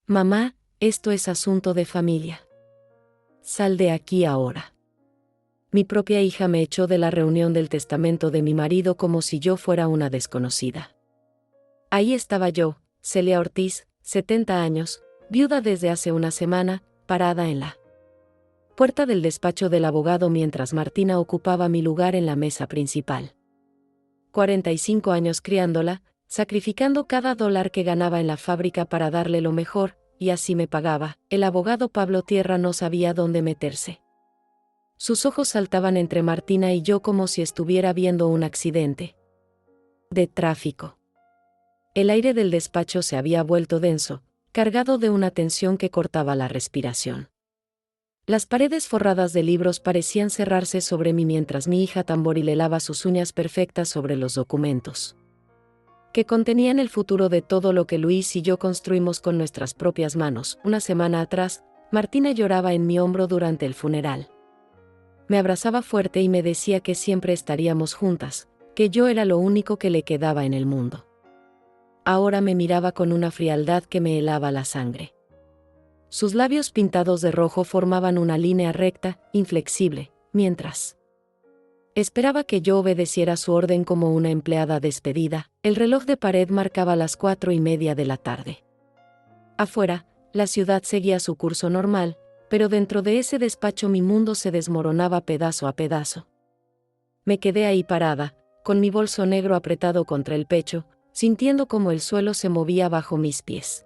Mamá, esto es asunto de familia. Sal de aquí ahora. Mi propia hija me echó de la reunión del testamento de mi marido como si yo fuera una desconocida. Ahí estaba yo, Celia Ortiz, 70 años, viuda desde hace una semana, parada en la puerta del despacho del abogado mientras Martina ocupaba mi lugar en la mesa principal. 45 años criándola, sacrificando cada dólar que ganaba en la fábrica para darle lo mejor, y así me pagaba. El abogado Pablo Tierra no sabía dónde meterse. Sus ojos saltaban entre Martina y yo como si estuviera viendo un accidente de tráfico. El aire del despacho se había vuelto denso, cargado de una tensión que cortaba la respiración. Las paredes forradas de libros parecían cerrarse sobre mí mientras mi hija tamborilelaba sus uñas perfectas sobre los documentos que contenían el futuro de todo lo que Luis y yo construimos con nuestras propias manos. Una semana atrás, Martina lloraba en mi hombro durante el funeral. Me abrazaba fuerte y me decía que siempre estaríamos juntas, que yo era lo único que le quedaba en el mundo. Ahora me miraba con una frialdad que me helaba la sangre. Sus labios pintados de rojo formaban una línea recta, inflexible, mientras esperaba que yo obedeciera su orden como una empleada despedida. El reloj de pared marcaba las 4:30 de la tarde. Afuera, la ciudad seguía su curso normal, pero dentro de ese despacho mi mundo se desmoronaba pedazo a pedazo. Me quedé ahí parada, con mi bolso negro apretado contra el pecho, sintiendo como el suelo se movía bajo mis pies.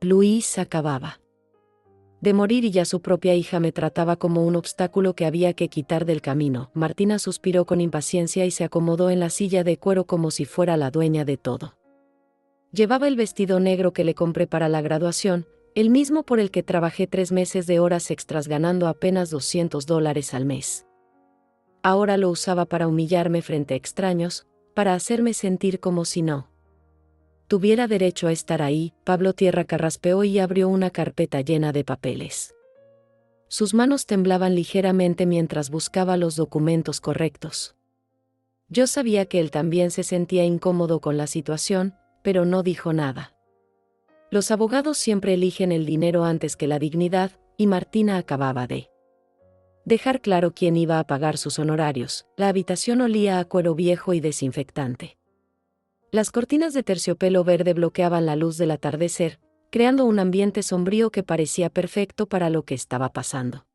Luis acababa de morir y ya su propia hija me trataba como un obstáculo que había que quitar del camino. Martina suspiró con impaciencia y se acomodó en la silla de cuero como si fuera la dueña de todo. Llevaba el vestido negro que le compré para la graduación, el mismo por el que trabajé 3 meses de horas extras ganando apenas $200 al mes. Ahora lo usaba para humillarme frente a extraños, para hacerme sentir como si no tuviera derecho a estar ahí. Pablo Tierra carraspeó y abrió una carpeta llena de papeles. Sus manos temblaban ligeramente mientras buscaba los documentos correctos. Yo sabía que él también se sentía incómodo con la situación, pero no dijo nada. Los abogados siempre eligen el dinero antes que la dignidad, y Martina acababa de dejar claro quién iba a pagar sus honorarios. La habitación olía a cuero viejo y desinfectante. Las cortinas de terciopelo verde bloqueaban la luz del atardecer, creando un ambiente sombrío que parecía perfecto para lo que estaba pasando.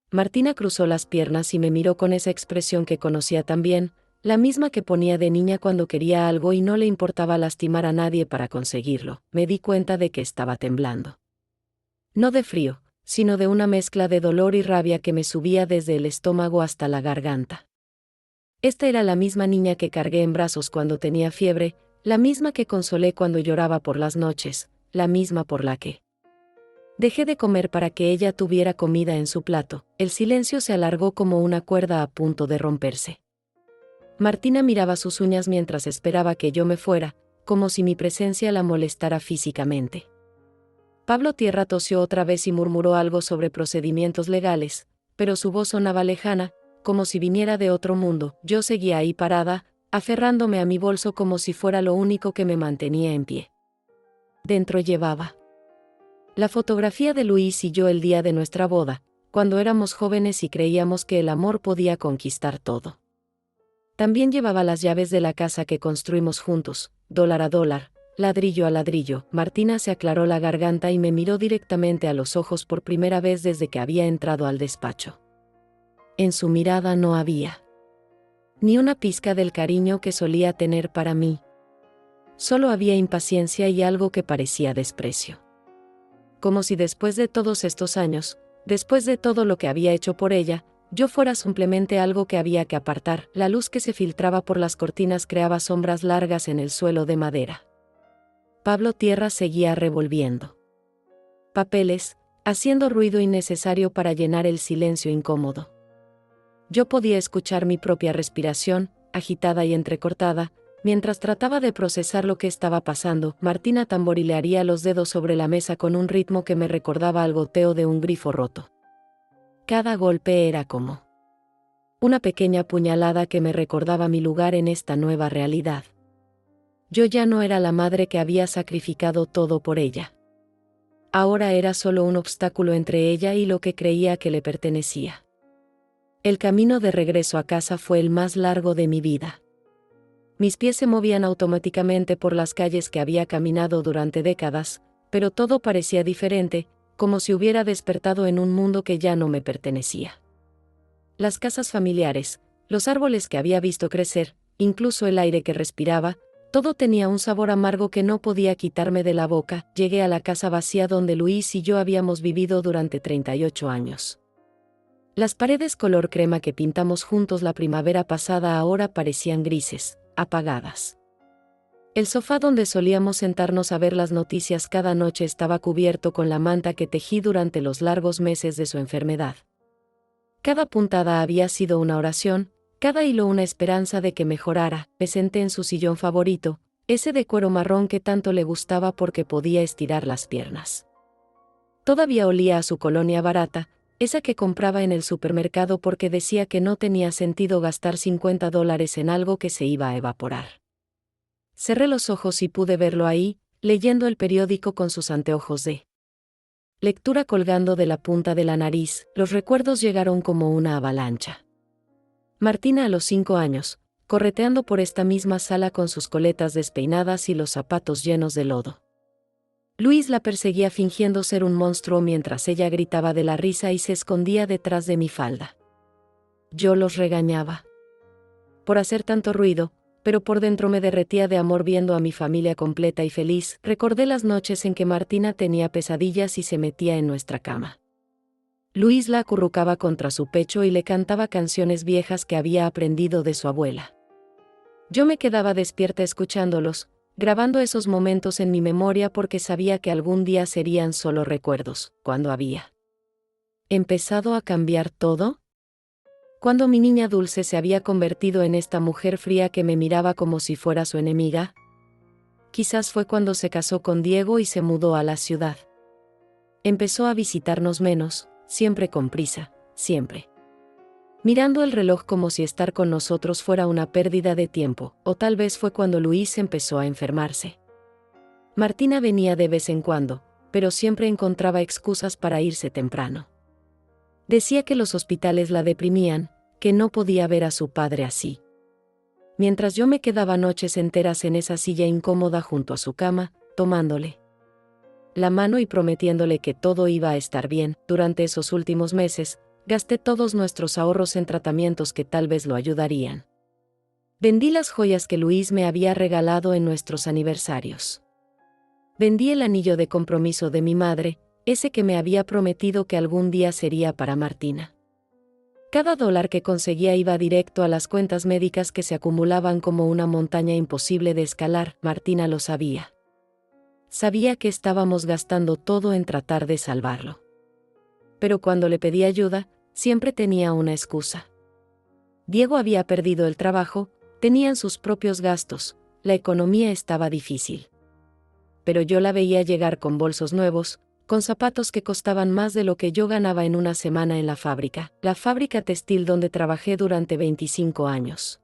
Martina cruzó las piernas y me miró con esa expresión que conocía tan bien, la misma que ponía de niña cuando quería algo y no le importaba lastimar a nadie para conseguirlo. Me di cuenta de que estaba temblando. No de frío, sino de una mezcla de dolor y rabia que me subía desde el estómago hasta la garganta. Esta era la misma niña que cargué en brazos cuando tenía fiebre, la misma que consolé cuando lloraba por las noches, la misma por la que dejé de comer para que ella tuviera comida en su plato. El silencio se alargó como una cuerda a punto de romperse. Martina miraba sus uñas mientras esperaba que yo me fuera, como si mi presencia la molestara físicamente. Pablo Tierra tosió otra vez y murmuró algo sobre procedimientos legales, pero su voz sonaba lejana, como si viniera de otro mundo. Yo seguía ahí parada, aferrándome a mi bolso como si fuera lo único que me mantenía en pie. Dentro llevaba la fotografía de Luis y yo el día de nuestra boda, cuando éramos jóvenes y creíamos que el amor podía conquistar todo. También llevaba las llaves de la casa que construimos juntos, dólar a dólar, ladrillo a ladrillo. Martina se aclaró la garganta y me miró directamente a los ojos por primera vez desde que había entrado al despacho. En su mirada no había ni una pizca del cariño que solía tener para mí. Solo había impaciencia y algo que parecía desprecio. Como si después de todos estos años, después de todo lo que había hecho por ella, yo fuera simplemente algo que había que apartar. La luz que se filtraba por las cortinas creaba sombras largas en el suelo de madera. Pablo Tierra seguía revolviendo papeles, haciendo ruido innecesario para llenar el silencio incómodo. Yo podía escuchar mi propia respiración, agitada y entrecortada, mientras trataba de procesar lo que estaba pasando. Martina tamborilearía los dedos sobre la mesa con un ritmo que me recordaba al goteo de un grifo roto. Cada golpe era como una pequeña puñalada que me recordaba mi lugar en esta nueva realidad. Yo ya no era la madre que había sacrificado todo por ella. ahora era solo un obstáculo entre ella y lo que creía que le pertenecía. El camino de regreso a casa fue el más largo de mi vida. Mis pies se movían automáticamente por las calles que había caminado durante décadas, pero todo parecía diferente, como si hubiera despertado en un mundo que ya no me pertenecía. Las casas familiares, los árboles que había visto crecer, incluso el aire que respiraba, todo tenía un sabor amargo que no podía quitarme de la boca. Llegué a la casa vacía donde Luis y yo habíamos vivido durante 38 años. Las paredes color crema que pintamos juntos la primavera pasada ahora parecían grises, apagadas. El sofá donde solíamos sentarnos a ver las noticias cada noche estaba cubierto con la manta que tejí durante los largos meses de su enfermedad. Cada puntada había sido una oración, cada hilo una esperanza de que mejorara. Me senté en su sillón favorito, ese de cuero marrón que tanto le gustaba porque podía estirar las piernas. Todavía olía a su colonia barata, esa que compraba en el supermercado porque decía que no tenía sentido gastar $50 en algo que se iba a evaporar. Cerré los ojos y pude verlo ahí, leyendo el periódico con sus anteojos de lectura colgando de la punta de la nariz. Los recuerdos llegaron como una avalancha. Martina a los 5 años, correteando por esta misma sala con sus coletas despeinadas y los zapatos llenos de lodo. Luis la perseguía fingiendo ser un monstruo mientras ella gritaba de la risa y se escondía detrás de mi falda. Yo los regañaba por hacer tanto ruido, pero por dentro me derretía de amor viendo a mi familia completa y feliz. Recordé las noches en que Martina tenía pesadillas y se metía en nuestra cama. Luis la acurrucaba contra su pecho y le cantaba canciones viejas que había aprendido de su abuela. Yo me quedaba despierta escuchándolos, grabando esos momentos en mi memoria porque sabía que algún día serían solo recuerdos. ¿Cuándo había empezado a cambiar todo? Cuando mi niña dulce se había convertido en esta mujer fría que me miraba como si fuera su enemiga. Quizás fue cuando se casó con Diego y se mudó a la ciudad. Empezó a visitarnos menos, siempre con prisa, siempre mirando el reloj como si estar con nosotros fuera una pérdida de tiempo, o tal vez fue cuando Luis empezó a enfermarse. Martina venía de vez en cuando, pero siempre encontraba excusas para irse temprano. Decía que los hospitales la deprimían, que no podía ver a su padre así. Mientras yo me quedaba noches enteras en esa silla incómoda junto a su cama, tomándole la mano y prometiéndole que todo iba a estar bien. Durante esos últimos meses, gasté todos nuestros ahorros en tratamientos que tal vez lo ayudarían. Vendí las joyas que Luis me había regalado en nuestros aniversarios. Vendí el anillo de compromiso de mi madre, ese que me había prometido que algún día sería para Martina. Cada dólar que conseguía iba directo a las cuentas médicas que se acumulaban como una montaña imposible de escalar. Martina lo sabía. Sabía que estábamos gastando todo en tratar de salvarlo. Pero cuando le pedí ayuda, siempre tenía una excusa. Diego había perdido el trabajo, tenían sus propios gastos, la economía estaba difícil. Pero yo la veía llegar con bolsos nuevos, con zapatos que costaban más de lo que yo ganaba en una semana en la fábrica textil donde trabajé durante 25 años.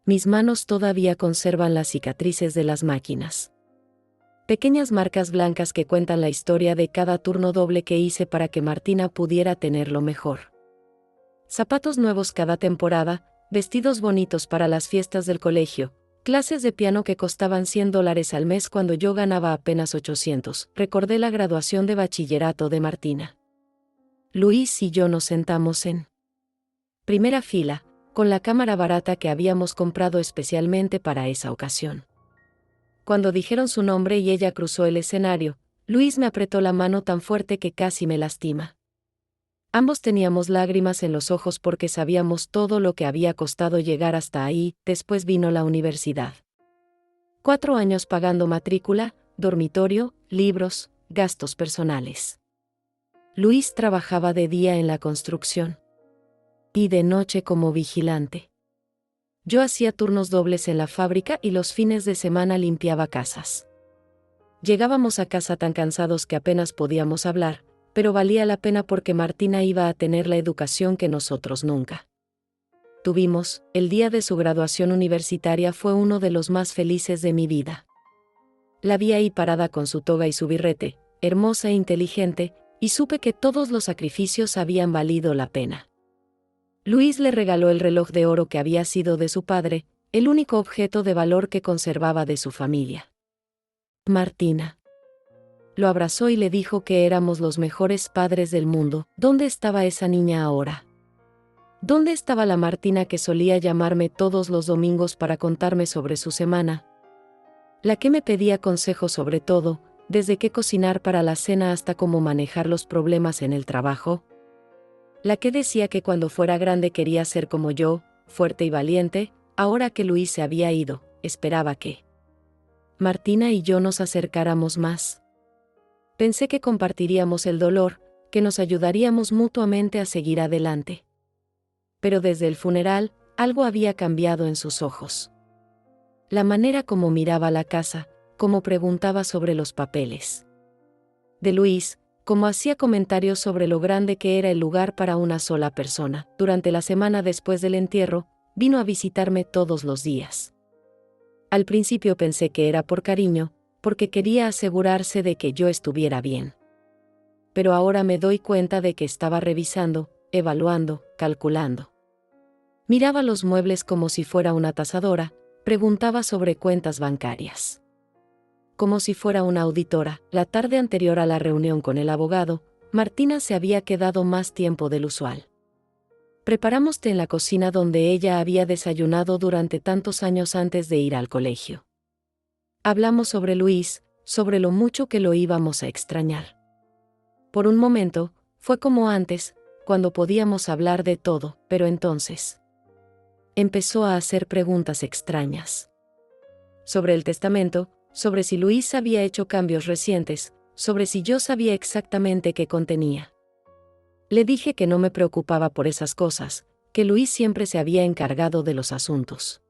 Mis manos todavía conservan las cicatrices de las máquinas. Pequeñas marcas blancas que cuentan la historia de cada turno doble que hice para que Martina pudiera tenerlo mejor. Zapatos nuevos cada temporada, vestidos bonitos para las fiestas del colegio, clases de piano que costaban $100 al mes cuando yo ganaba apenas 800. Recordé la graduación de bachillerato de Martina. Luis y yo nos sentamos en primera fila, con la cámara barata que habíamos comprado especialmente para esa ocasión. Cuando dijeron su nombre y ella cruzó el escenario, Luis me apretó la mano tan fuerte que casi me lastima. Ambos teníamos lágrimas en los ojos porque sabíamos todo lo que había costado llegar hasta ahí. Después vino la universidad. 4 años pagando matrícula, dormitorio, libros, gastos personales. Luis trabajaba de día en la construcción y de noche como vigilante. Yo hacía turnos dobles en la fábrica y los fines de semana limpiaba casas. Llegábamos a casa tan cansados que apenas podíamos hablar, pero valía la pena porque Martina iba a tener la educación que nosotros nunca tuvimos. El día de su graduación universitaria fue uno de los más felices de mi vida. La vi ahí parada con su toga y su birrete, hermosa e inteligente, y supe que todos los sacrificios habían valido la pena. Luis le regaló el reloj de oro que había sido de su padre, el único objeto de valor que conservaba de su familia. Martina. Lo abrazó y le dijo que éramos los mejores padres del mundo. ¿Dónde estaba esa niña ahora? ¿Dónde estaba la Martina que solía llamarme todos los domingos para contarme sobre su semana? La que me pedía consejos sobre todo, desde qué cocinar para la cena hasta cómo manejar los problemas en el trabajo. La que decía que cuando fuera grande quería ser como yo, fuerte y valiente. Ahora que Luis se había ido, esperaba que Martina y yo nos acercáramos más. Pensé que compartiríamos el dolor, que nos ayudaríamos mutuamente a seguir adelante. Pero desde el funeral, algo había cambiado en sus ojos. La manera como miraba la casa, como preguntaba sobre los papeles de Luis, como hacía comentarios sobre lo grande que era el lugar para una sola persona. Durante la semana después del entierro, vino a visitarme todos los días. Al principio pensé que era por cariño, porque quería asegurarse de que yo estuviera bien. Pero ahora me doy cuenta de que estaba revisando, evaluando, calculando. Miraba los muebles como si fuera una tasadora, preguntaba sobre cuentas bancarias. Como si fuera una auditora. La tarde anterior a la reunión con el abogado, Martina se había quedado más tiempo del usual. Preparamos té en la cocina donde ella había desayunado durante tantos años antes de ir al colegio. Hablamos sobre Luis, sobre lo mucho que lo íbamos a extrañar. Por un momento, fue como antes, cuando podíamos hablar de todo, pero entonces empezó a hacer preguntas extrañas. Sobre el testamento, sobre si Luis había hecho cambios recientes, sobre si yo sabía exactamente qué contenía. Le dije que no me preocupaba por esas cosas, que Luis siempre se había encargado de los asuntos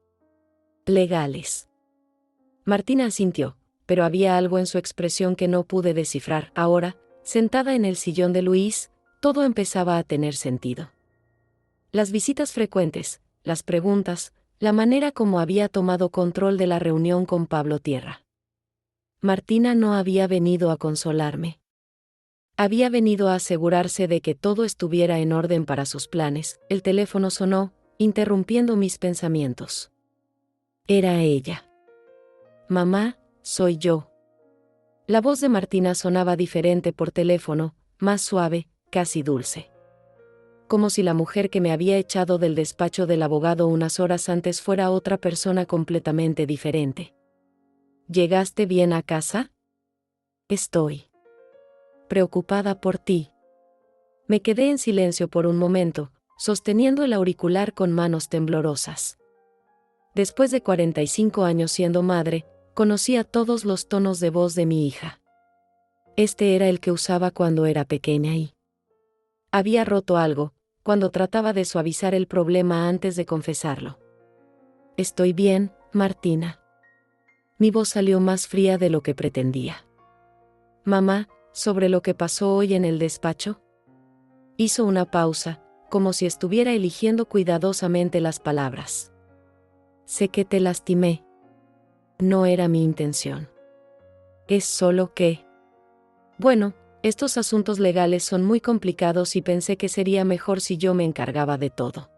legales. Martina asintió, pero había algo en su expresión que no pude descifrar. Ahora, sentada en el sillón de Luis, todo empezaba a tener sentido. Las visitas frecuentes, las preguntas, la manera como había tomado control de la reunión con Pablo Tierra. Martina no había venido a consolarme. Había venido a asegurarse de que todo estuviera en orden para sus planes. El teléfono sonó, interrumpiendo mis pensamientos. Era ella. Mamá, soy yo. La voz de Martina sonaba diferente por teléfono, más suave, casi dulce. Como si la mujer que me había echado del despacho del abogado unas horas antes fuera otra persona completamente diferente. ¿Llegaste bien a casa? Estoy preocupada por ti. Me quedé en silencio por un momento, sosteniendo el auricular con manos temblorosas. Después de 45 años siendo madre, conocía todos los tonos de voz de mi hija. Este era el que usaba cuando era pequeña y había roto algo, cuando trataba de suavizar el problema antes de confesarlo. Estoy bien, Martina. Mi voz salió más fría de lo que pretendía. Mamá, ¿sobre lo que pasó hoy en el despacho? Hizo una pausa, como si estuviera eligiendo cuidadosamente las palabras. Sé que te lastimé. No era mi intención. Es solo que... Bueno, estos asuntos legales son muy complicados y pensé que sería mejor si yo me encargaba de todo.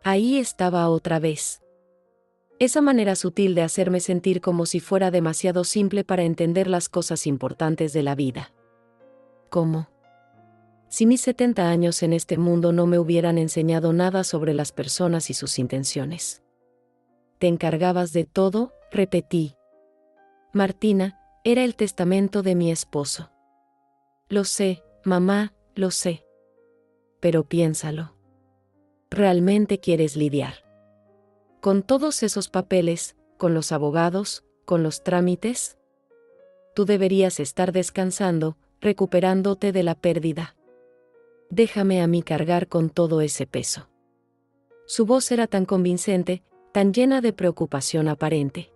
Ahí estaba otra vez. Esa manera sutil de hacerme sentir como si fuera demasiado simple para entender las cosas importantes de la vida. ¿Cómo? Si mis 70 años en este mundo no me hubieran enseñado nada sobre las personas y sus intenciones. ¿Te encargabas de todo?, repetí. Martina, era el testamento de mi esposo. Lo sé, mamá, lo sé. Pero piénsalo. ¿Realmente quieres lidiar con todos esos papeles, con los abogados, con los trámites? Tú deberías estar descansando, recuperándote de la pérdida. Déjame a mí cargar con todo ese peso. Su voz era tan convincente, tan llena de preocupación aparente.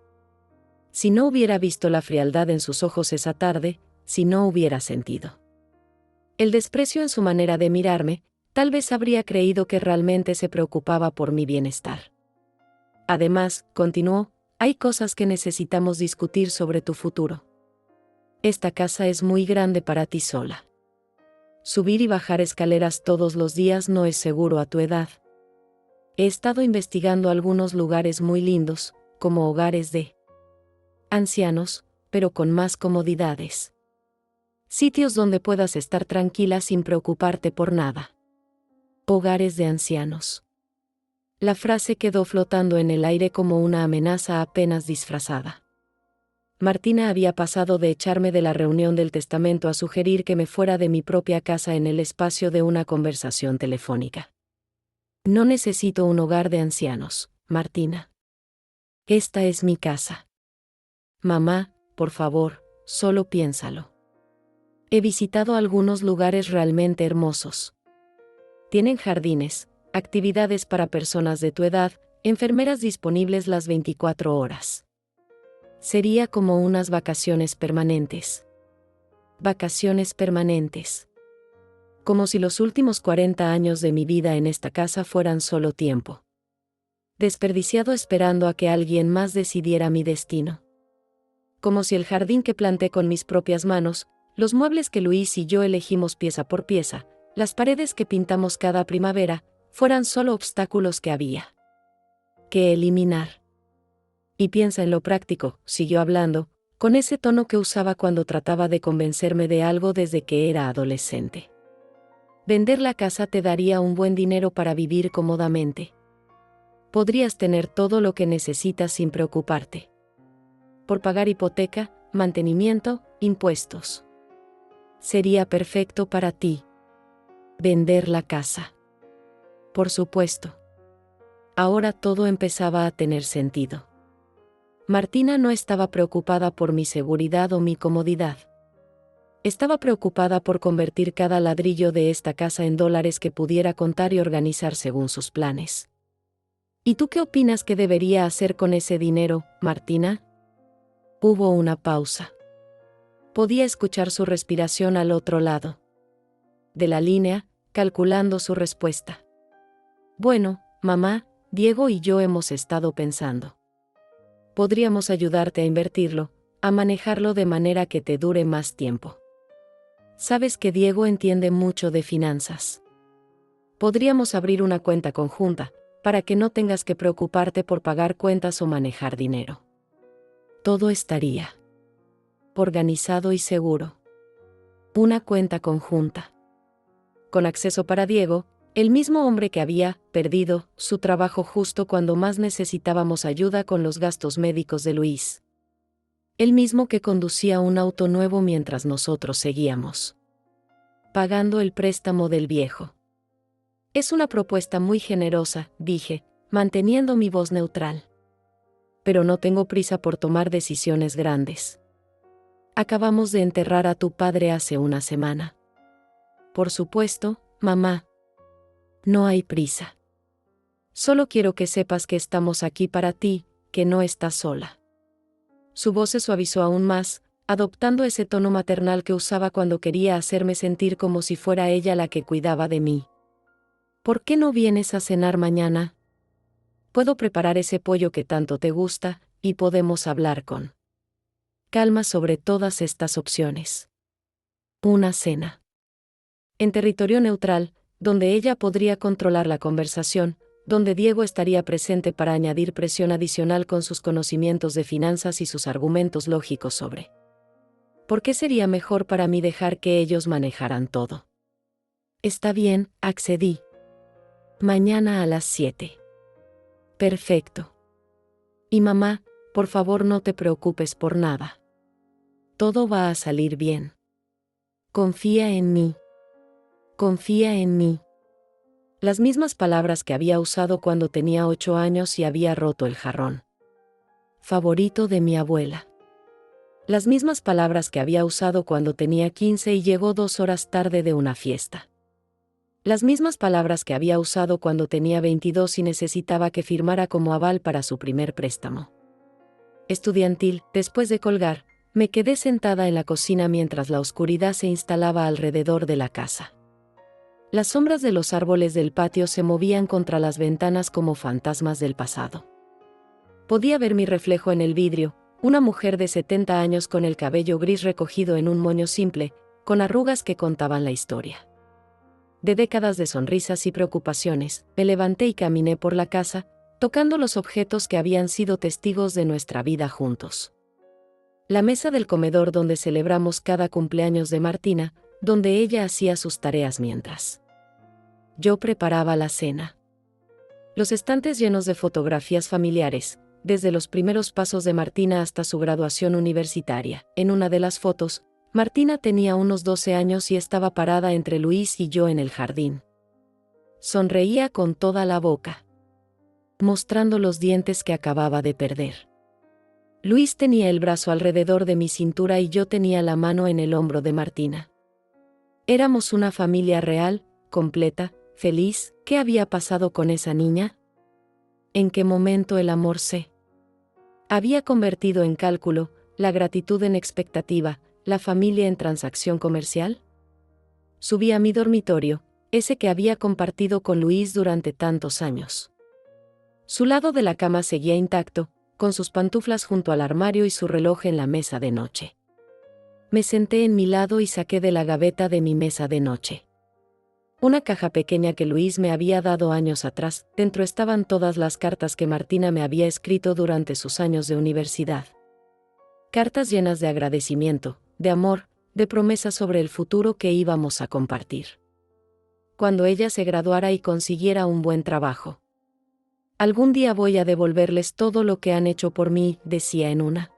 Si no hubiera visto la frialdad en sus ojos esa tarde, si no hubiera sentido el desprecio en su manera de mirarme, tal vez habría creído que realmente se preocupaba por mi bienestar. Además, continuó, hay cosas que necesitamos discutir sobre tu futuro. Esta casa es muy grande para ti sola. Subir y bajar escaleras todos los días no es seguro a tu edad. He estado investigando algunos lugares muy lindos, como hogares de ancianos, pero con más comodidades. Sitios donde puedas estar tranquila sin preocuparte por nada. Hogares de ancianos. La frase quedó flotando en el aire como una amenaza apenas disfrazada. Martina había pasado de echarme de la reunión del testamento a sugerir que me fuera de mi propia casa en el espacio de una conversación telefónica. No necesito un hogar de ancianos, Martina. Esta es mi casa. Mamá, por favor, solo piénsalo. He visitado algunos lugares realmente hermosos. Tienen jardines, actividades para personas de tu edad, enfermeras disponibles las 24 horas. Sería como unas vacaciones permanentes. Vacaciones permanentes. Como si los últimos 40 años de mi vida en esta casa fueran solo tiempo desperdiciado esperando a que alguien más decidiera mi destino. Como si el jardín que planté con mis propias manos, los muebles que Luis y yo elegimos pieza por pieza, las paredes que pintamos cada primavera, fueran solo obstáculos que había que eliminar. Y piensa en lo práctico, siguió hablando, con ese tono que usaba cuando trataba de convencerme de algo desde que era adolescente. Vender la casa te daría un buen dinero para vivir cómodamente. Podrías tener todo lo que necesitas sin preocuparte por pagar hipoteca, mantenimiento, impuestos. Sería perfecto para ti. Vender la casa. Por supuesto. Ahora todo empezaba a tener sentido. Martina no estaba preocupada por mi seguridad o mi comodidad. Estaba preocupada por convertir cada ladrillo de esta casa en dólares que pudiera contar y organizar según sus planes. ¿Y tú qué opinas que debería hacer con ese dinero, Martina? Hubo una pausa. Podía escuchar su respiración al otro lado de la línea, calculando su respuesta. Bueno, mamá, Diego y yo hemos estado pensando. Podríamos ayudarte a invertirlo, a manejarlo de manera que te dure más tiempo. Sabes que Diego entiende mucho de finanzas. Podríamos abrir una cuenta conjunta, para que no tengas que preocuparte por pagar cuentas o manejar dinero. Todo estaría organizado y seguro. Una cuenta conjunta. Con acceso para Diego, el mismo hombre que había perdido su trabajo justo cuando más necesitábamos ayuda con los gastos médicos de Luis. El mismo que conducía un auto nuevo mientras nosotros seguíamos pagando el préstamo del viejo. Es una propuesta muy generosa, dije, manteniendo mi voz neutral. Pero no tengo prisa por tomar decisiones grandes. Acabamos de enterrar a tu padre hace una semana. Por supuesto, mamá. No hay prisa. Solo quiero que sepas que estamos aquí para ti, que no estás sola. Su voz se suavizó aún más, adoptando ese tono maternal que usaba cuando quería hacerme sentir como si fuera ella la que cuidaba de mí. ¿Por qué no vienes a cenar mañana? Puedo preparar ese pollo que tanto te gusta, y podemos hablar con calma sobre todas estas opciones. Una cena. En territorio neutral, donde ella podría controlar la conversación, donde Diego estaría presente para añadir presión adicional con sus conocimientos de finanzas y sus argumentos lógicos sobre ¿por qué sería mejor para mí dejar que ellos manejaran todo? Está bien, accedí. Mañana a las 7. Perfecto. Y mamá, por favor no te preocupes por nada. Todo va a salir bien. Confía en mí. Confía en mí. Las mismas palabras que había usado cuando tenía 8 años y había roto el jarrón favorito de mi abuela. Las mismas palabras que había usado cuando tenía 15 y llegó 2 horas tarde de una fiesta. Las mismas palabras que había usado cuando tenía 22 y necesitaba que firmara como aval para su primer préstamo estudiantil. Después de colgar, me quedé sentada en la cocina mientras la oscuridad se instalaba alrededor de la casa. Las sombras de los árboles del patio se movían contra las ventanas como fantasmas del pasado. Podía ver mi reflejo en el vidrio, Una mujer de 70 años con el cabello gris recogido en un moño simple, con arrugas que contaban la historia. De décadas de sonrisas y preocupaciones, me levanté y caminé por la casa, tocando los objetos que habían sido testigos de nuestra vida juntos. La mesa del comedor donde celebramos cada cumpleaños de Martina, donde ella hacía sus tareas mientras yo preparaba la cena. Los estantes llenos de fotografías familiares, desde los primeros pasos de Martina hasta su graduación universitaria. En una de las fotos, Martina tenía unos 12 años y estaba parada entre Luis y yo en el jardín. Sonreía con toda la boca, mostrando los dientes que acababa de perder. Luis tenía el brazo alrededor de mi cintura y yo tenía la mano en el hombro de Martina. Éramos una familia real, completa, feliz. ¿Qué había pasado con esa niña? ¿En qué momento el amor se había convertido en cálculo, la gratitud en expectativa, la familia en transacción comercial? Subí a mi dormitorio, ese que había compartido con Luis durante tantos años. Su lado de la cama seguía intacto, con sus pantuflas junto al armario y su reloj en la mesa de noche. Me senté en mi lado y saqué de la gaveta de mi mesa de noche una caja pequeña que Luis me había dado años atrás. Dentro estaban todas las cartas que Martina me había escrito durante sus años de universidad. Cartas llenas de agradecimiento, de amor, de promesas sobre el futuro que íbamos a compartir cuando ella se graduara y consiguiera un buen trabajo. Algún día voy a devolverles todo lo que han hecho por mí, decía en una.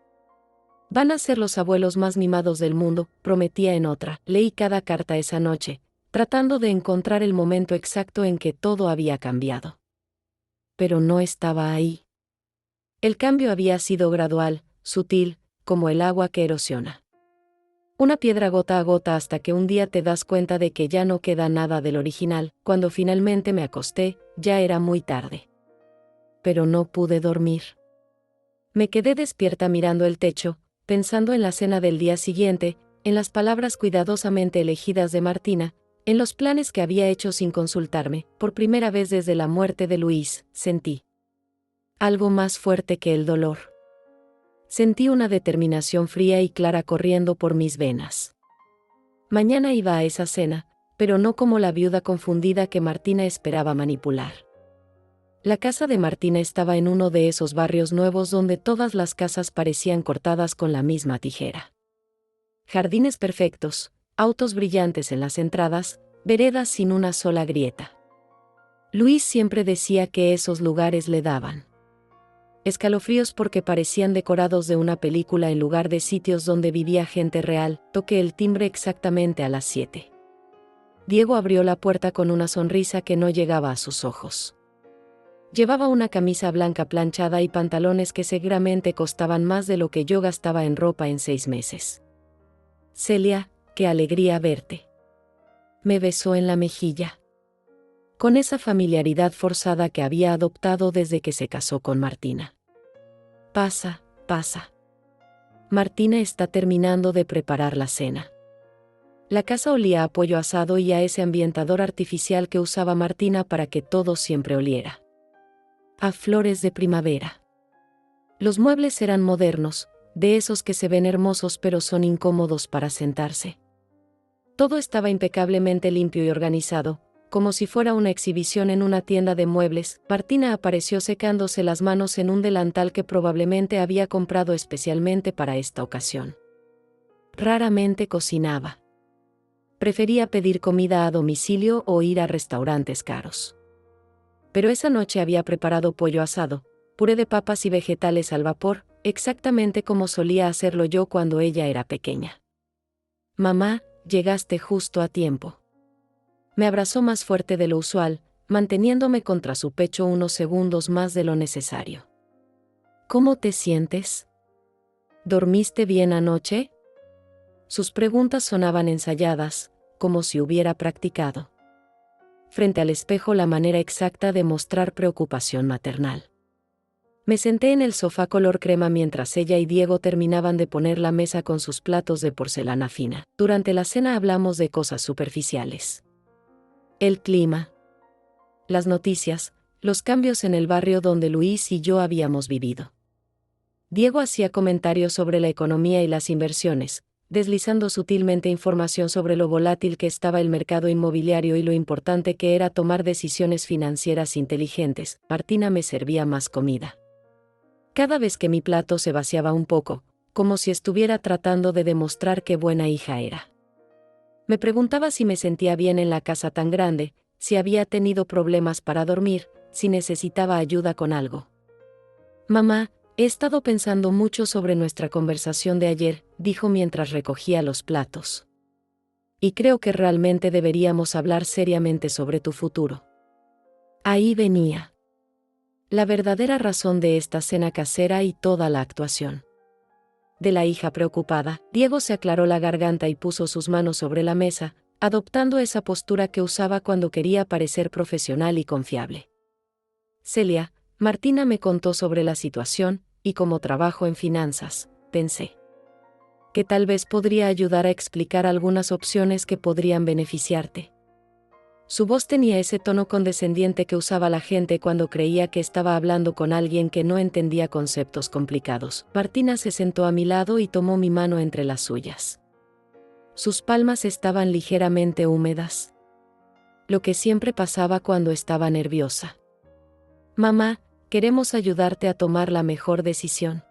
Van a ser los abuelos más mimados del mundo, prometía en otra. Leí cada carta esa noche, tratando de encontrar el momento exacto en que todo había cambiado. Pero no estaba ahí. El cambio había sido gradual, sutil, como el agua que erosiona una piedra gota a gota hasta que un día te das cuenta de que ya no queda nada del original. Cuando finalmente me acosté, ya era muy tarde. Pero no pude dormir. Me quedé despierta mirando el techo, pensando en la cena del día siguiente, en las palabras cuidadosamente elegidas de Martina, en los planes que había hecho sin consultarme. Por primera vez desde la muerte de Luis, sentí algo más fuerte que el dolor. Sentí una determinación fría y clara corriendo por mis venas. Mañana iba a esa cena, pero no como la viuda confundida que Martina esperaba manipular. La casa de Martina estaba en uno de esos barrios nuevos donde todas las casas parecían cortadas con la misma tijera. Jardines perfectos, autos brillantes en las entradas, veredas sin una sola grieta. Luis siempre decía que esos lugares le daban escalofríos porque parecían decorados de una película en lugar de sitios donde vivía gente real. Toqué el timbre exactamente a las 7. Diego abrió la puerta con una sonrisa que no llegaba a sus ojos. Llevaba una camisa blanca planchada y pantalones que seguramente costaban más de lo que yo gastaba en ropa en 6 meses. Celia, qué alegría verte. Me besó en la mejilla, con esa familiaridad forzada que había adoptado desde que se casó con Martina. Pasa, pasa. Martina está terminando de preparar la cena. La casa olía a pollo asado y a ese ambientador artificial que usaba Martina para que todo siempre oliera a flores de primavera. Los muebles eran modernos, de esos que se ven hermosos pero son incómodos para sentarse. Todo estaba impecablemente limpio y organizado, como si fuera una exhibición en una tienda de muebles. Martina apareció secándose las manos en un delantal que probablemente había comprado especialmente para esta ocasión. Raramente cocinaba. Prefería pedir comida a domicilio o ir a restaurantes caros. Pero esa noche había preparado pollo asado, puré de papas y vegetales al vapor, exactamente como solía hacerlo yo cuando ella era pequeña. Mamá, llegaste justo a tiempo. Me abrazó más fuerte de lo usual, manteniéndome contra su pecho unos segundos más de lo necesario. ¿Cómo te sientes? ¿Dormiste bien anoche? Sus preguntas sonaban ensayadas, como si hubiera practicado frente al espejo la manera exacta de mostrar preocupación maternal. Me senté en el sofá color crema mientras ella y Diego terminaban de poner la mesa con sus platos de porcelana fina. Durante la cena hablamos de cosas superficiales. El clima, las noticias, los cambios en el barrio donde Luis y yo habíamos vivido. Diego hacía comentarios sobre la economía y las inversiones, deslizando sutilmente información sobre lo volátil que estaba el mercado inmobiliario y lo importante que era tomar decisiones financieras inteligentes. Martina me servía más comida. Cada vez que mi plato se vaciaba un poco, como si estuviera tratando de demostrar qué buena hija era. Me preguntaba si me sentía bien en la casa tan grande, si había tenido problemas para dormir, si necesitaba ayuda con algo. Mamá, he estado pensando mucho sobre nuestra conversación de ayer, dijo mientras recogía los platos. Y creo que realmente deberíamos hablar seriamente sobre tu futuro. Ahí venía la verdadera razón de esta cena casera y toda la actuación. De la hija preocupada, Diego se aclaró la garganta y puso sus manos sobre la mesa, adoptando esa postura que usaba cuando quería parecer profesional y confiable. Celia, Martina me contó sobre la situación, y como trabajo en finanzas, pensé que tal vez podría ayudar a explicar algunas opciones que podrían beneficiarte. Su voz tenía ese tono condescendiente que usaba la gente cuando creía que estaba hablando con alguien que no entendía conceptos complicados. Martina se sentó a mi lado y tomó mi mano entre las suyas. Sus palmas estaban ligeramente húmedas. Lo que siempre pasaba cuando estaba nerviosa. Mamá, queremos ayudarte a tomar la mejor decisión.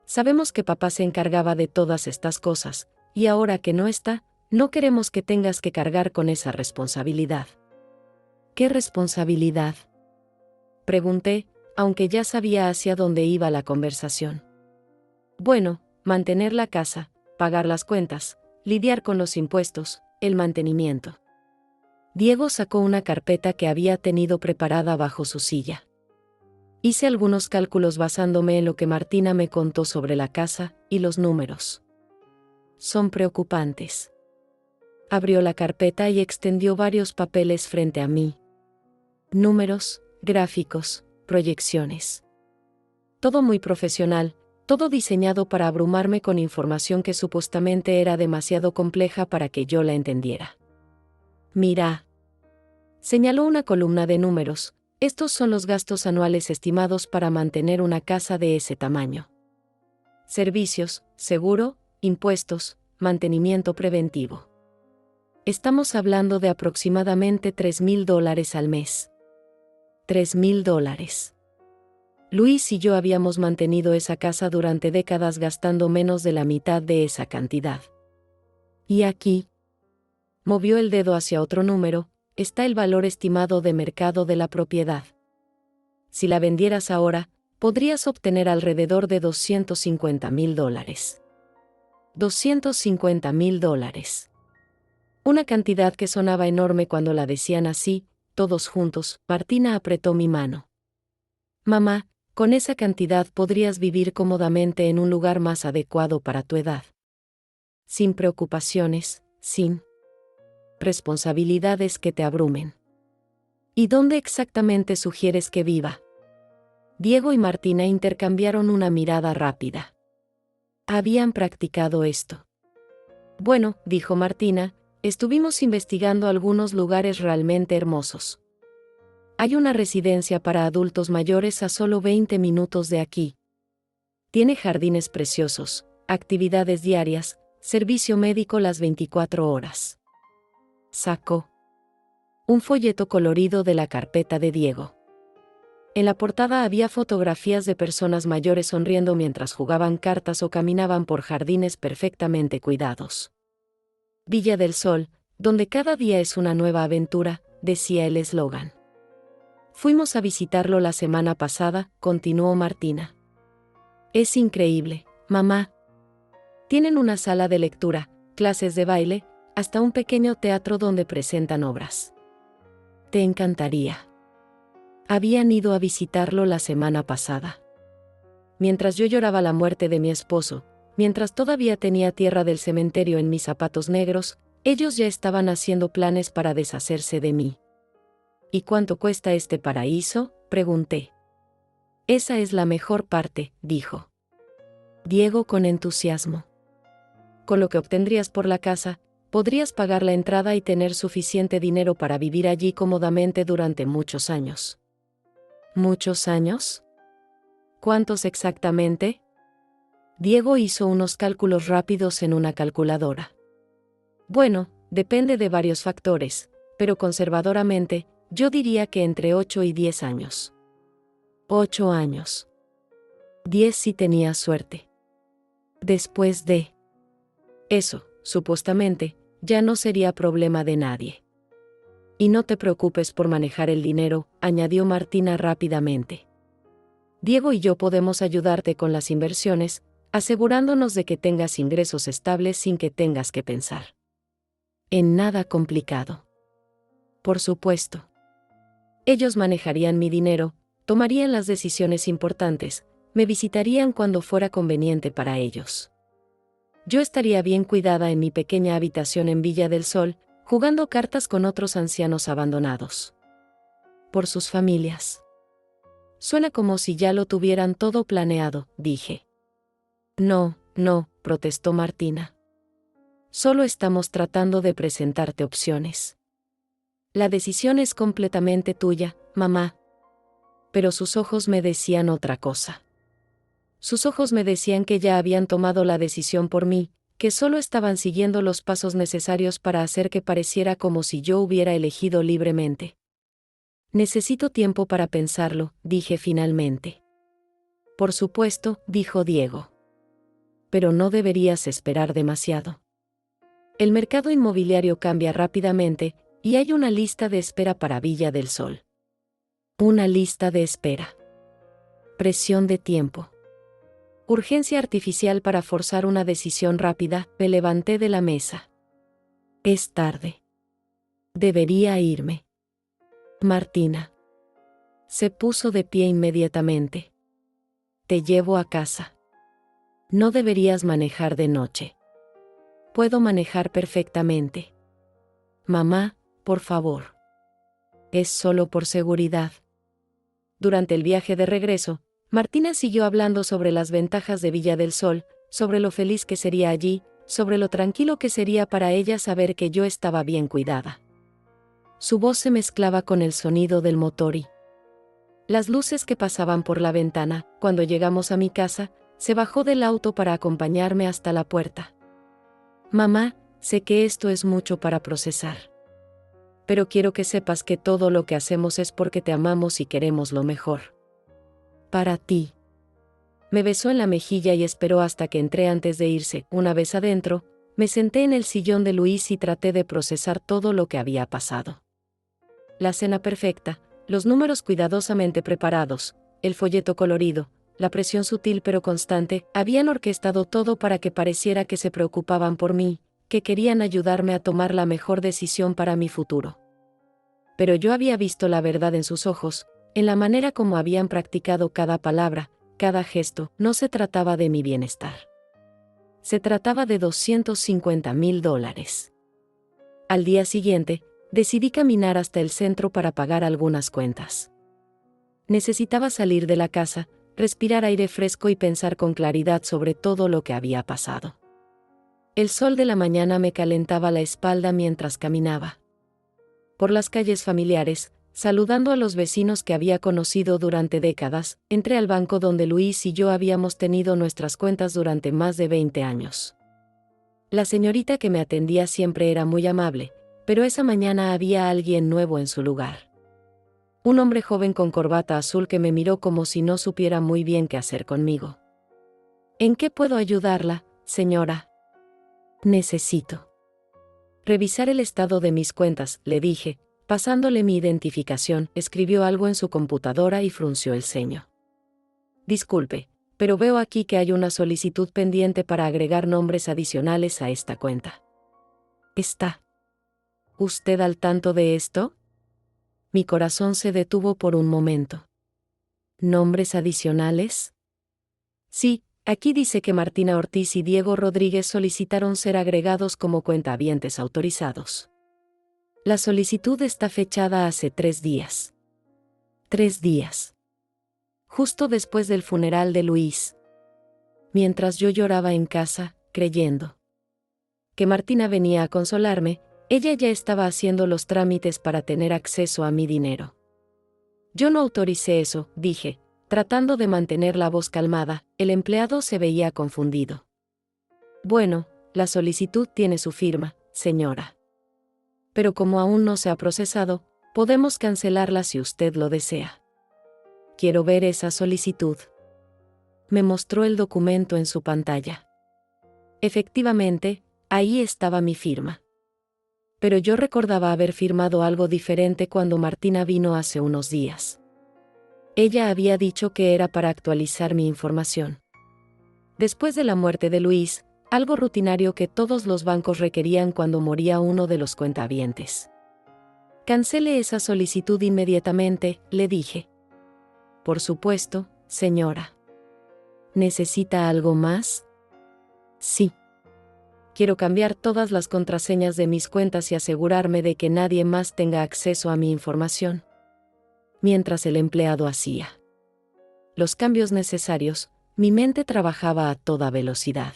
Sabemos que papá se encargaba de todas estas cosas, y ahora que no está, no queremos que tengas que cargar con esa responsabilidad. ¿Qué responsabilidad?, pregunté, aunque ya sabía hacia dónde iba la conversación. Bueno, mantener la casa, pagar las cuentas, lidiar con los impuestos, el mantenimiento. Diego sacó una carpeta que había tenido preparada bajo su silla. Hice algunos cálculos basándome en lo que Martina me contó sobre la casa, y los números son preocupantes. Abrió la carpeta y extendió varios papeles frente a mí. Números, gráficos, proyecciones. Todo muy profesional, todo diseñado para abrumarme con información que supuestamente era demasiado compleja para que yo la entendiera. Mira. Señaló una columna de números. Estos son los gastos anuales estimados para mantener una casa de ese tamaño. Servicios, seguro, impuestos, mantenimiento preventivo. Estamos hablando de aproximadamente $3,000 al mes. $3,000. Luis y yo habíamos mantenido esa casa durante décadas gastando menos de la mitad de esa cantidad. Y aquí, movió el dedo hacia otro número, está el valor estimado de mercado de la propiedad. Si la vendieras ahora, podrías obtener alrededor de $250,000. $250,000. Una cantidad que sonaba enorme cuando la decían así, todos juntos. Martina apretó mi mano. Mamá, con esa cantidad podrías vivir cómodamente en un lugar más adecuado para tu edad. Sin preocupaciones, sin responsabilidades que te abrumen. ¿Y dónde exactamente sugieres que viva? Diego y Martina intercambiaron una mirada rápida. Habían practicado esto. Bueno, dijo Martina, estuvimos investigando algunos lugares realmente hermosos. Hay una residencia para adultos mayores a solo 20 minutos de aquí. Tiene jardines preciosos, actividades diarias, servicio médico las 24 horas. Sacó un folleto colorido de la carpeta de Diego. En la portada había fotografías de personas mayores sonriendo mientras jugaban cartas o caminaban por jardines perfectamente cuidados. Villa del Sol, donde cada día es una nueva aventura, decía el eslogan. Fuimos a visitarlo la semana pasada, continuó Martina. Es increíble, mamá. Tienen una sala de lectura, clases de baile, hasta un pequeño teatro donde presentan obras. Te encantaría. Habían ido a visitarlo la semana pasada. Mientras yo lloraba la muerte de mi esposo, mientras todavía tenía tierra del cementerio en mis zapatos negros, ellos ya estaban haciendo planes para deshacerse de mí. ¿Y cuánto cuesta este paraíso?, pregunté. Esa es la mejor parte, dijo Diego con entusiasmo. Con lo que obtendrías por la casa, podrías pagar la entrada y tener suficiente dinero para vivir allí cómodamente durante muchos años. ¿Muchos años? ¿Cuántos exactamente?, Diego hizo unos cálculos rápidos en una calculadora. Bueno, depende de varios factores, pero conservadoramente, yo diría que entre 8 y 10 años. 8 años. 10 si tenía suerte. Después de eso, supuestamente, ya no sería problema de nadie. Y no te preocupes por manejar el dinero, añadió Martina rápidamente. Diego y yo podemos ayudarte con las inversiones, asegurándonos de que tengas ingresos estables sin que tengas que pensar en nada complicado. Por supuesto. Ellos manejarían mi dinero, tomarían las decisiones importantes, me visitarían cuando fuera conveniente para ellos. Yo estaría bien cuidada en mi pequeña habitación en Villa del Sol, jugando cartas con otros ancianos abandonados por sus familias. Suena como si ya lo tuvieran todo planeado, dije. No, no, protestó Martina. Solo estamos tratando de presentarte opciones. La decisión es completamente tuya, mamá. Pero sus ojos me decían otra cosa. Sus ojos me decían que ya habían tomado la decisión por mí, que solo estaban siguiendo los pasos necesarios para hacer que pareciera como si yo hubiera elegido libremente. Necesito tiempo para pensarlo, dije finalmente. Por supuesto, dijo Diego. Pero no deberías esperar demasiado. El mercado inmobiliario cambia rápidamente, y hay una lista de espera para Villa del Sol. Una lista de espera. Presión de tiempo. Urgencia artificial para forzar una decisión rápida, me levanté de la mesa. Es tarde. Debería irme. Martina. Se puso de pie inmediatamente. Te llevo a casa. No deberías manejar de noche. Puedo manejar perfectamente. Mamá, por favor. Es solo por seguridad. Durante el viaje de regreso, Martina siguió hablando sobre las ventajas de Villa del Sol, sobre lo feliz que sería allí, sobre lo tranquilo que sería para ella saber que yo estaba bien cuidada. Su voz se mezclaba con el sonido del motor y las luces que pasaban por la ventana. Cuando llegamos a mi casa, se bajó del auto para acompañarme hasta la puerta. Mamá, sé que esto es mucho para procesar. Pero quiero que sepas que todo lo que hacemos es porque te amamos y queremos lo mejor. Para ti. Me besó en la mejilla y esperó hasta que entré antes de irse. Una vez adentro, me senté en el sillón de Luis y traté de procesar todo lo que había pasado. La cena perfecta, los números cuidadosamente preparados, el folleto colorido, la presión sutil pero constante, habían orquestado todo para que pareciera que se preocupaban por mí, que querían ayudarme a tomar la mejor decisión para mi futuro. Pero yo había visto la verdad en sus ojos, en la manera como habían practicado cada palabra, cada gesto. No se trataba de mi bienestar. Se trataba de $250,000. Al día siguiente, decidí caminar hasta el centro para pagar algunas cuentas. Necesitaba salir de la casa, respirar aire fresco y pensar con claridad sobre todo lo que había pasado. El sol de la mañana me calentaba la espalda mientras caminaba por las calles familiares, saludando a los vecinos que había conocido durante décadas. Entré al banco donde Luis y yo habíamos tenido nuestras cuentas durante más de 20 años. La señorita que me atendía siempre era muy amable, pero esa mañana había alguien nuevo en su lugar. Un hombre joven con corbata azul que me miró como si no supiera muy bien qué hacer conmigo. ¿En qué puedo ayudarla, señora? Necesito revisar el estado de mis cuentas, le dije, pasándole mi identificación. Escribió algo en su computadora y frunció el ceño. Disculpe, pero veo aquí que hay una solicitud pendiente para agregar nombres adicionales a esta cuenta. ¿Está usted al tanto de esto? Mi corazón se detuvo por un momento. ¿Nombres adicionales? Sí, aquí dice que Martina Ortiz y Diego Rodríguez solicitaron ser agregados como cuentahabientes autorizados. La solicitud está fechada hace 3 días. 3 días. Justo después del funeral de Luis. Mientras yo lloraba en casa, creyendo que Martina venía a consolarme, ella ya estaba haciendo los trámites para tener acceso a mi dinero. Yo no autoricé eso, dije, Tratando de mantener la voz calmada, el empleado se veía confundido. Bueno, la solicitud tiene su firma, señora. Pero como aún no se ha procesado, podemos cancelarla si usted lo desea. Quiero ver esa solicitud. Me mostró el documento en su pantalla. Efectivamente, ahí estaba mi firma. Pero yo recordaba haber firmado algo diferente cuando Martina vino hace unos días. Ella había dicho que era para actualizar mi información. Después de la muerte de Luis, algo rutinario que todos los bancos requerían cuando moría uno de los cuentavientes. Cancele esa solicitud inmediatamente, le dije. Por supuesto, señora. ¿Necesita algo más? Sí. Quiero cambiar todas las contraseñas de mis cuentas y asegurarme de que nadie más tenga acceso a mi información. Mientras el empleado hacía los cambios necesarios, mi mente trabajaba a toda velocidad.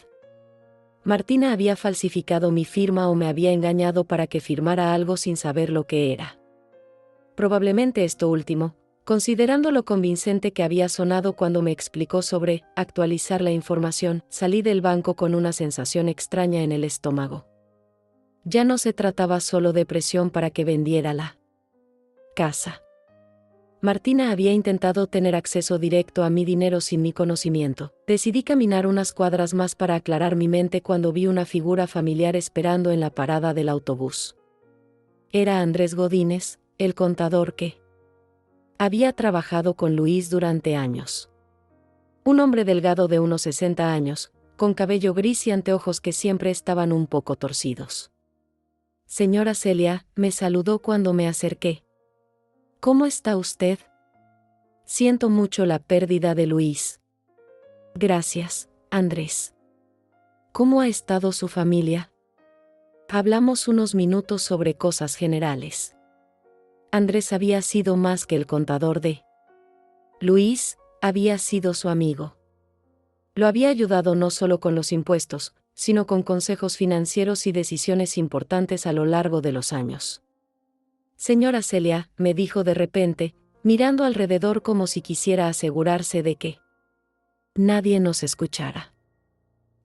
Martina había falsificado mi firma o me había engañado para que firmara algo sin saber lo que era. Probablemente esto último, considerando lo convincente que había sonado cuando me explicó sobre actualizar la información, salí del banco con una sensación extraña en el estómago. Ya no se trataba solo de presión para que vendiera la casa. Martina había intentado tener acceso directo a mi dinero sin mi conocimiento. Decidí caminar unas cuadras más para aclarar mi mente cuando vi una figura familiar esperando en la parada del autobús. Era Andrés Godínez, el contador que había trabajado con Luis durante años. Un hombre delgado de unos 60 años, con cabello gris y anteojos que siempre estaban un poco torcidos. Señora Celia, me saludó cuando me acerqué. ¿Cómo está usted? Siento mucho la pérdida de Luis. Gracias, Andrés. ¿Cómo ha estado su familia? Hablamos unos minutos sobre cosas generales. Andrés había sido más que el contador de Luis, había sido su amigo. Lo había ayudado no solo con los impuestos, sino con consejos financieros y decisiones importantes a lo largo de los años. Señora Celia, me dijo de repente, mirando alrededor como si quisiera asegurarse de que nadie nos escuchara.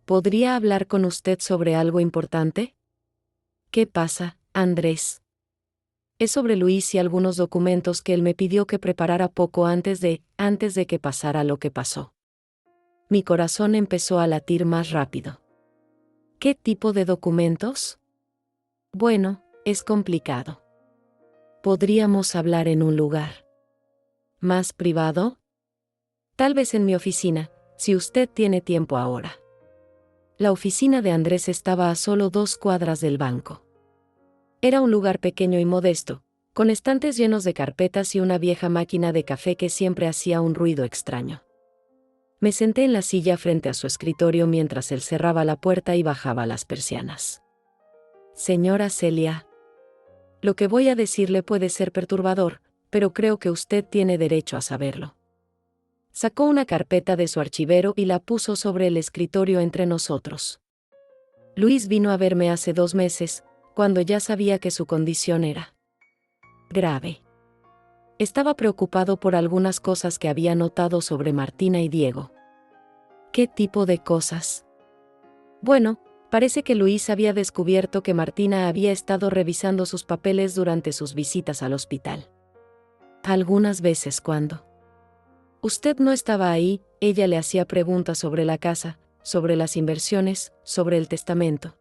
¿Podría hablar con usted sobre algo importante? ¿Qué pasa, Andrés? Es sobre Luis y algunos documentos que él me pidió que preparara poco antes de que pasara lo que pasó. Mi corazón empezó a latir más rápido. ¿Qué tipo de documentos? Bueno, es complicado. ¿Podríamos hablar en un lugar más privado? Tal vez en mi oficina, si usted tiene tiempo ahora. La oficina de Andrés estaba a solo 2 cuadras del banco. Era un lugar pequeño y modesto, con estantes llenos de carpetas y una vieja máquina de café que siempre hacía un ruido extraño. Me senté en la silla frente a su escritorio mientras él cerraba la puerta y bajaba las persianas. Señora Celia, lo que voy a decirle puede ser perturbador, pero creo que usted tiene derecho a saberlo. Sacó una carpeta de su archivero y la puso sobre el escritorio entre nosotros. Luis vino a verme hace 2 meses, cuando ya sabía que su condición era grave. Estaba preocupado por algunas cosas que había notado sobre Martina y Diego. ¿Qué tipo de cosas? Bueno, parece que Luis había descubierto que Martina había estado revisando sus papeles durante sus visitas al hospital. Algunas veces cuando usted no estaba ahí, ella le hacía preguntas sobre la casa, sobre las inversiones, sobre el testamento.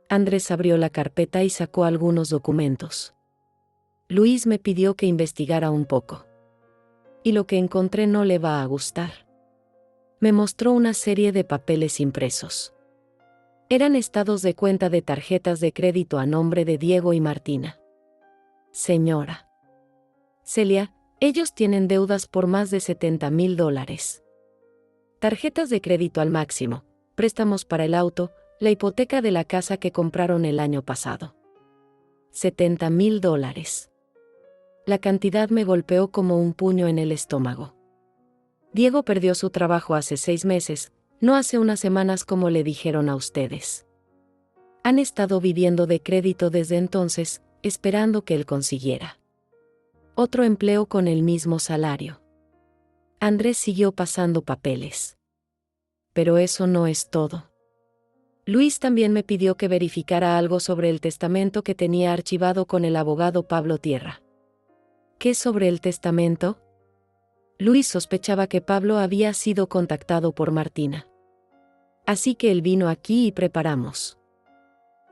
Andrés abrió la carpeta y sacó algunos documentos. Luis me pidió que investigara un poco. Y lo que encontré no le va a gustar. Me mostró una serie de papeles impresos. Eran estados de cuenta de tarjetas de crédito a nombre de Diego y Martina. Señora Celia, ellos tienen deudas por más de $70,000. Tarjetas de crédito al máximo, préstamos para el auto, la hipoteca de la casa que compraron el año pasado. $70,000. La cantidad me golpeó como un puño en el estómago. Diego perdió su trabajo hace 6 meses, no hace unas semanas como le dijeron a ustedes. Han estado viviendo de crédito desde entonces, esperando que él consiguiera otro empleo con el mismo salario. Andrés siguió pasando papeles. Pero eso no es todo. Luis también me pidió que verificara algo sobre el testamento que tenía archivado con el abogado Pablo Tierra. ¿Qué sobre el testamento? Luis sospechaba que Pablo había sido contactado por Martina. Así que él vino aquí y preparamos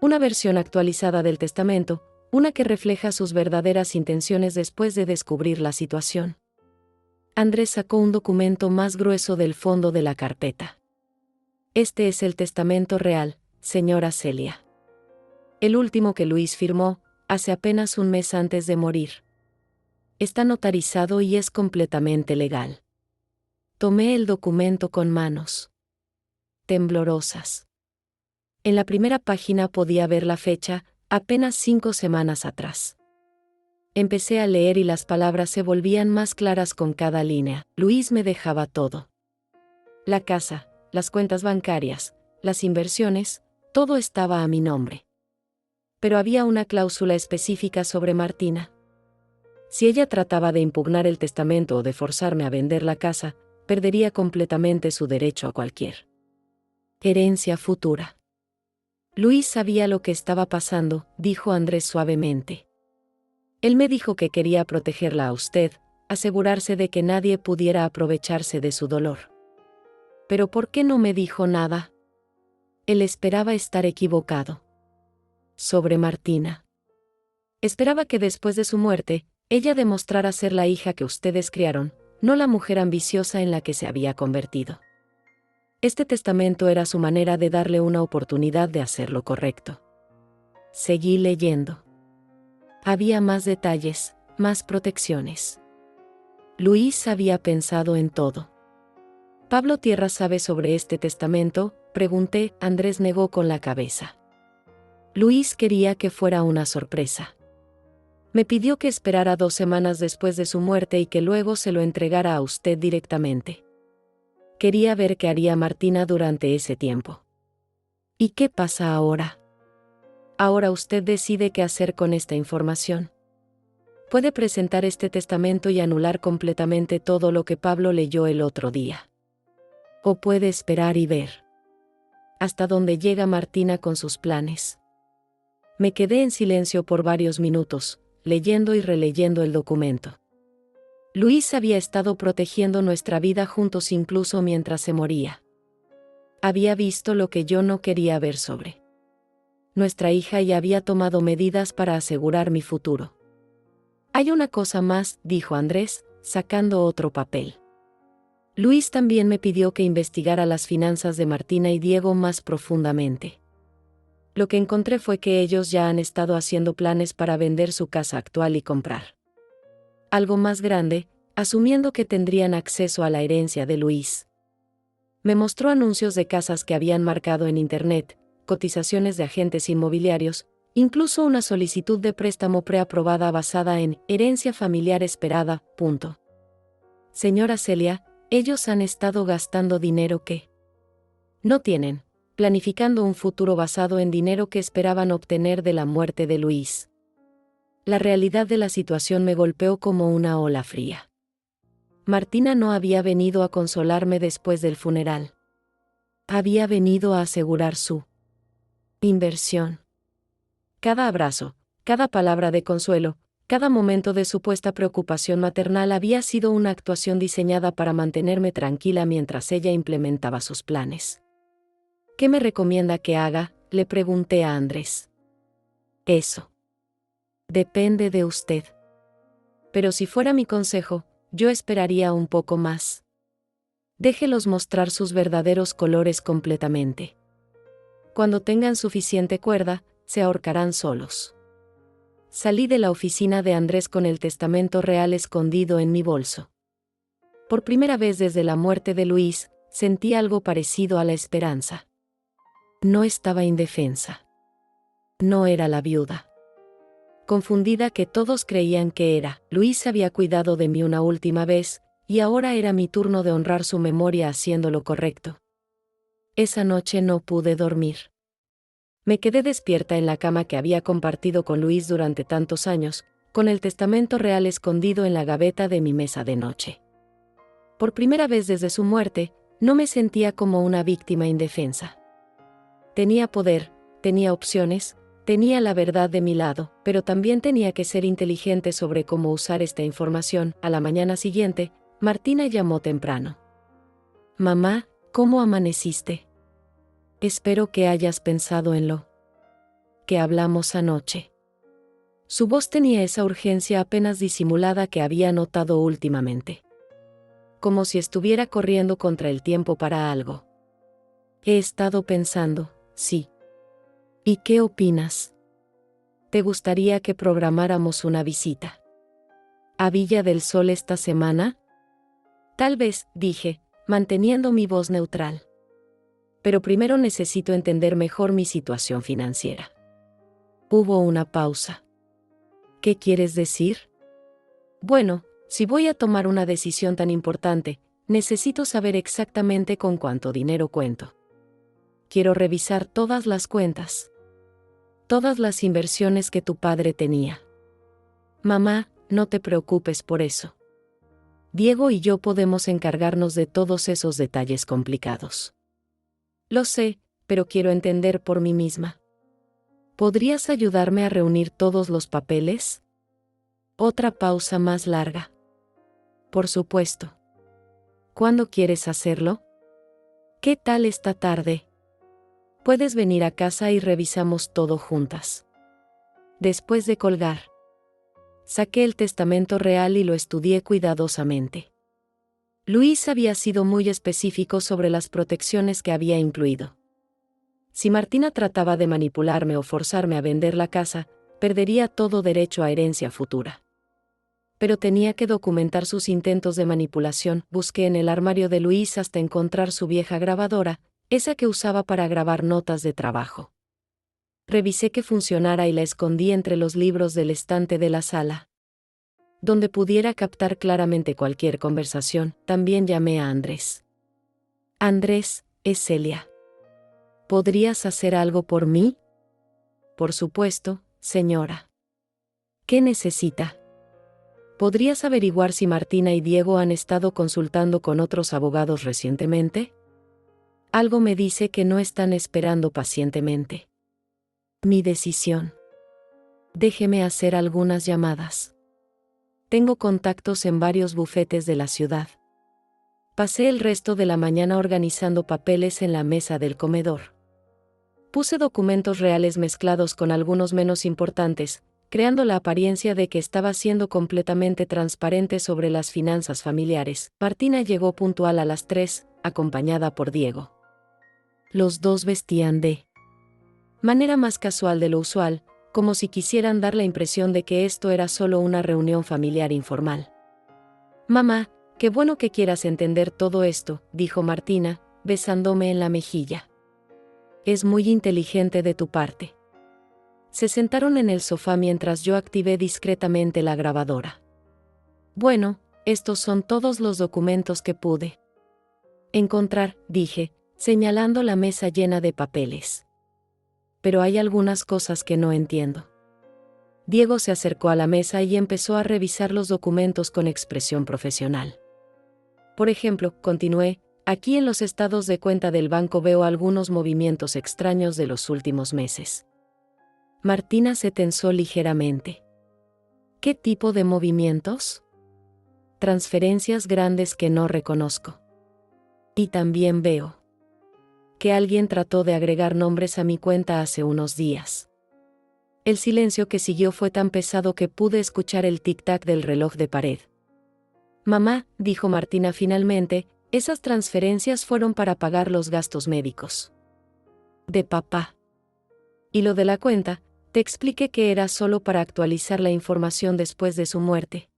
una versión actualizada del testamento, una que refleja sus verdaderas intenciones después de descubrir la situación. Andrés sacó un documento más grueso del fondo de la carpeta. Este es el testamento real, señora Celia. El último que Luis firmó, hace apenas un mes antes de morir. Está notarizado y es completamente legal. Tomé el documento con manos temblorosas. En la primera página podía ver la fecha, apenas 5 semanas atrás. Empecé a leer y las palabras se volvían más claras con cada línea. Luis me dejaba todo. La casa, las cuentas bancarias, las inversiones, todo estaba a mi nombre. Pero había una cláusula específica sobre Martina. Si ella trataba de impugnar el testamento o de forzarme a vender la casa, perdería completamente su derecho a cualquier herencia futura. Luis sabía lo que estaba pasando, dijo Andrés suavemente. Él me dijo que quería protegerla a usted, asegurarse de que nadie pudiera aprovecharse de su dolor. ¿Pero por qué no me dijo nada? Él esperaba estar equivocado. Sobre Martina. Esperaba que después de su muerte, ella demostrara ser la hija que ustedes criaron, no la mujer ambiciosa en la que se había convertido. Este testamento era su manera de darle una oportunidad de hacer lo correcto. Seguí leyendo. Había más detalles, más protecciones. Luis había pensado en todo. ¿Pablo Tierra sabe sobre este testamento?, pregunté. Andrés negó con la cabeza. Luis quería que fuera una sorpresa. Me pidió que esperara 2 semanas después de su muerte y que luego se lo entregara a usted directamente. Quería ver qué haría Martina durante ese tiempo. ¿Y qué pasa ahora? Ahora usted decide qué hacer con esta información. Puede presentar este testamento y anular completamente todo lo que Pablo leyó el otro día. O puede esperar y ver hasta dónde llega Martina con sus planes. Me quedé en silencio por varios minutos, leyendo y releyendo el documento. Luis había estado protegiendo nuestra vida juntos incluso mientras se moría. Había visto lo que yo no quería ver sobre nuestra hija y había tomado medidas para asegurar mi futuro. Hay una cosa más, dijo Andrés, sacando otro papel. Luis también me pidió que investigara las finanzas de Martina y Diego más profundamente. Lo que encontré fue que ellos ya han estado haciendo planes para vender su casa actual y comprar algo más grande, asumiendo que tendrían acceso a la herencia de Luis. Me mostró anuncios de casas que habían marcado en internet, cotizaciones de agentes inmobiliarios, incluso una solicitud de préstamo preaprobada basada en herencia familiar esperada. Señora Celia, ellos han estado gastando dinero que no tienen, planificando un futuro basado en dinero que esperaban obtener de la muerte de Luis. La realidad de la situación me golpeó como una ola fría. Martina no había venido a consolarme después del funeral. Había venido a asegurar su inversión. Cada abrazo, cada palabra de consuelo, cada momento de supuesta preocupación maternal había sido una actuación diseñada para mantenerme tranquila mientras ella implementaba sus planes. ¿Qué me recomienda que haga?, le pregunté a Andrés. Eso depende de usted. Pero si fuera mi consejo, yo esperaría un poco más. Déjelos mostrar sus verdaderos colores completamente. Cuando tengan suficiente cuerda, se ahorcarán solos. Salí de la oficina de Andrés con el testamento real escondido en mi bolso. Por primera vez desde la muerte de Luis, sentí algo parecido a la esperanza. No estaba indefensa. No era la viuda confundida que todos creían que era. Luis había cuidado de mí una última vez, y ahora era mi turno de honrar su memoria haciendo lo correcto. Esa noche no pude dormir. Me quedé despierta en la cama que había compartido con Luis durante tantos años, con el testamento real escondido en la gaveta de mi mesa de noche. Por primera vez desde su muerte, no me sentía como una víctima indefensa. Tenía poder, tenía opciones, tenía la verdad de mi lado, pero también tenía que ser inteligente sobre cómo usar esta información. A la mañana siguiente, Martina llamó temprano. Mamá, ¿cómo amaneciste? Espero que hayas pensado en lo que hablamos anoche. Su voz tenía esa urgencia apenas disimulada que había notado últimamente. Como si estuviera corriendo contra el tiempo para algo. He estado pensando, sí. ¿Y qué opinas? ¿Te gustaría que programáramos una visita a Villa del Sol esta semana? Tal vez, dije, manteniendo mi voz neutral. Pero primero necesito entender mejor mi situación financiera. Hubo una pausa. ¿Qué quieres decir? Bueno, si voy a tomar una decisión tan importante, necesito saber exactamente con cuánto dinero cuento. Quiero revisar todas las cuentas. Todas las inversiones que tu padre tenía. Mamá, no te preocupes por eso. Diego y yo podemos encargarnos de todos esos detalles complicados. Lo sé, pero quiero entender por mí misma. ¿Podrías ayudarme a reunir todos los papeles? Otra pausa más larga. Por supuesto. ¿Cuándo quieres hacerlo? ¿Qué tal esta tarde? Puedes venir a casa y revisamos todo juntas. Después de colgar, saqué el testamento real y lo estudié cuidadosamente. Luis había sido muy específico sobre las protecciones que había incluido. Si Martina trataba de manipularme o forzarme a vender la casa, perdería todo derecho a herencia futura. Pero tenía que documentar sus intentos de manipulación. Busqué en el armario de Luis hasta encontrar su vieja grabadora, esa que usaba para grabar notas de trabajo. Revisé que funcionara y la escondí entre los libros del estante de la sala, donde pudiera captar claramente cualquier conversación. También llamé a Andrés. Andrés, es Celia. ¿Podrías hacer algo por mí? Por supuesto, señora. ¿Qué necesita? ¿Podrías averiguar si Martina y Diego han estado consultando con otros abogados recientemente? Algo me dice que no están esperando pacientemente mi decisión. Déjeme hacer algunas llamadas. Tengo contactos en varios bufetes de la ciudad. Pasé el resto de la mañana organizando papeles en la mesa del comedor. Puse documentos reales mezclados con algunos menos importantes, creando la apariencia de que estaba siendo completamente transparente sobre las finanzas familiares. Martina llegó puntual a las 3, acompañada por Diego. Los dos vestían de manera más casual de lo usual, como si quisieran dar la impresión de que esto era solo una reunión familiar informal. Mamá, qué bueno que quieras entender todo esto, dijo Martina, besándome en la mejilla. Es muy inteligente de tu parte. Se sentaron en el sofá mientras yo activé discretamente la grabadora. Bueno, estos son todos los documentos que pude encontrar, dije, señalando la mesa llena de papeles. Pero hay algunas cosas que no entiendo. Diego se acercó a la mesa y empezó a revisar los documentos con expresión profesional. Por ejemplo, continué, aquí en los estados de cuenta del banco veo algunos movimientos extraños de los últimos meses. Martina se tensó ligeramente. ¿Qué tipo de movimientos? Transferencias grandes que no reconozco. Y también veo que alguien trató de agregar nombres a mi cuenta hace unos días. El silencio que siguió fue tan pesado que pude escuchar el tic-tac del reloj de pared. Mamá, dijo Martina finalmente, esas transferencias fueron para pagar los gastos médicos de papá. Y lo de la cuenta, te expliqué que era solo para actualizar la información después de su muerte.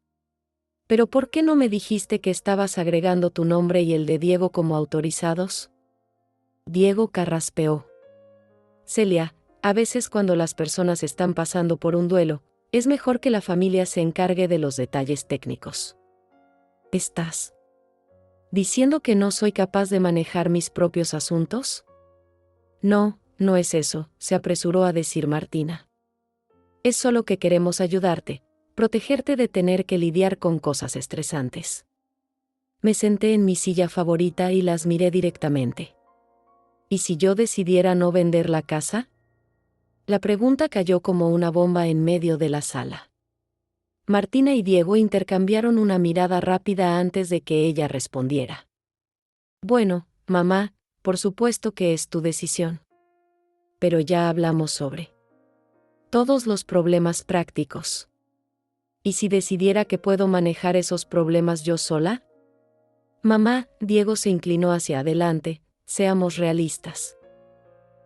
Pero ¿por qué no me dijiste que estabas agregando tu nombre y el de Diego como autorizados? Diego carraspeó. Celia, a veces cuando las personas están pasando por un duelo, es mejor que la familia se encargue de los detalles técnicos. ¿Estás diciendo que no soy capaz de manejar mis propios asuntos? No, no es eso, se apresuró a decir Martina. Es solo que queremos ayudarte, protegerte de tener que lidiar con cosas estresantes. Me senté en mi silla favorita y las miré directamente. ¿Y si yo decidiera no vender la casa? La pregunta cayó como una bomba en medio de la sala. Martina y Diego intercambiaron una mirada rápida antes de que ella respondiera. Bueno, mamá, por supuesto que es tu decisión. Pero ya hablamos sobre todos los problemas prácticos. ¿Y si decidiera que puedo manejar esos problemas yo sola? Mamá, Diego se inclinó hacia adelante, seamos realistas.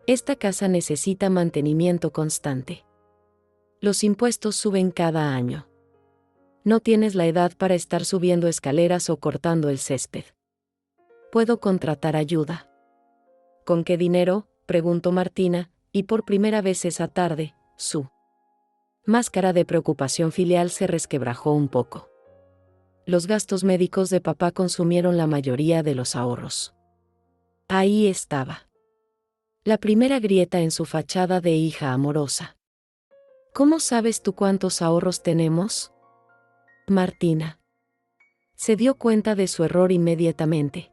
Esta casa necesita mantenimiento constante. Los impuestos suben cada año. No tienes la edad para estar subiendo escaleras o cortando el césped. Puedo contratar ayuda. ¿Con qué dinero?, preguntó Martina, y por primera vez esa tarde, su máscara de preocupación filial se resquebrajó un poco. Los gastos médicos de papá consumieron la mayoría de los ahorros. Ahí estaba. La primera grieta en su fachada de hija amorosa. ¿Cómo sabes tú cuántos ahorros tenemos? Martina se dio cuenta de su error inmediatamente.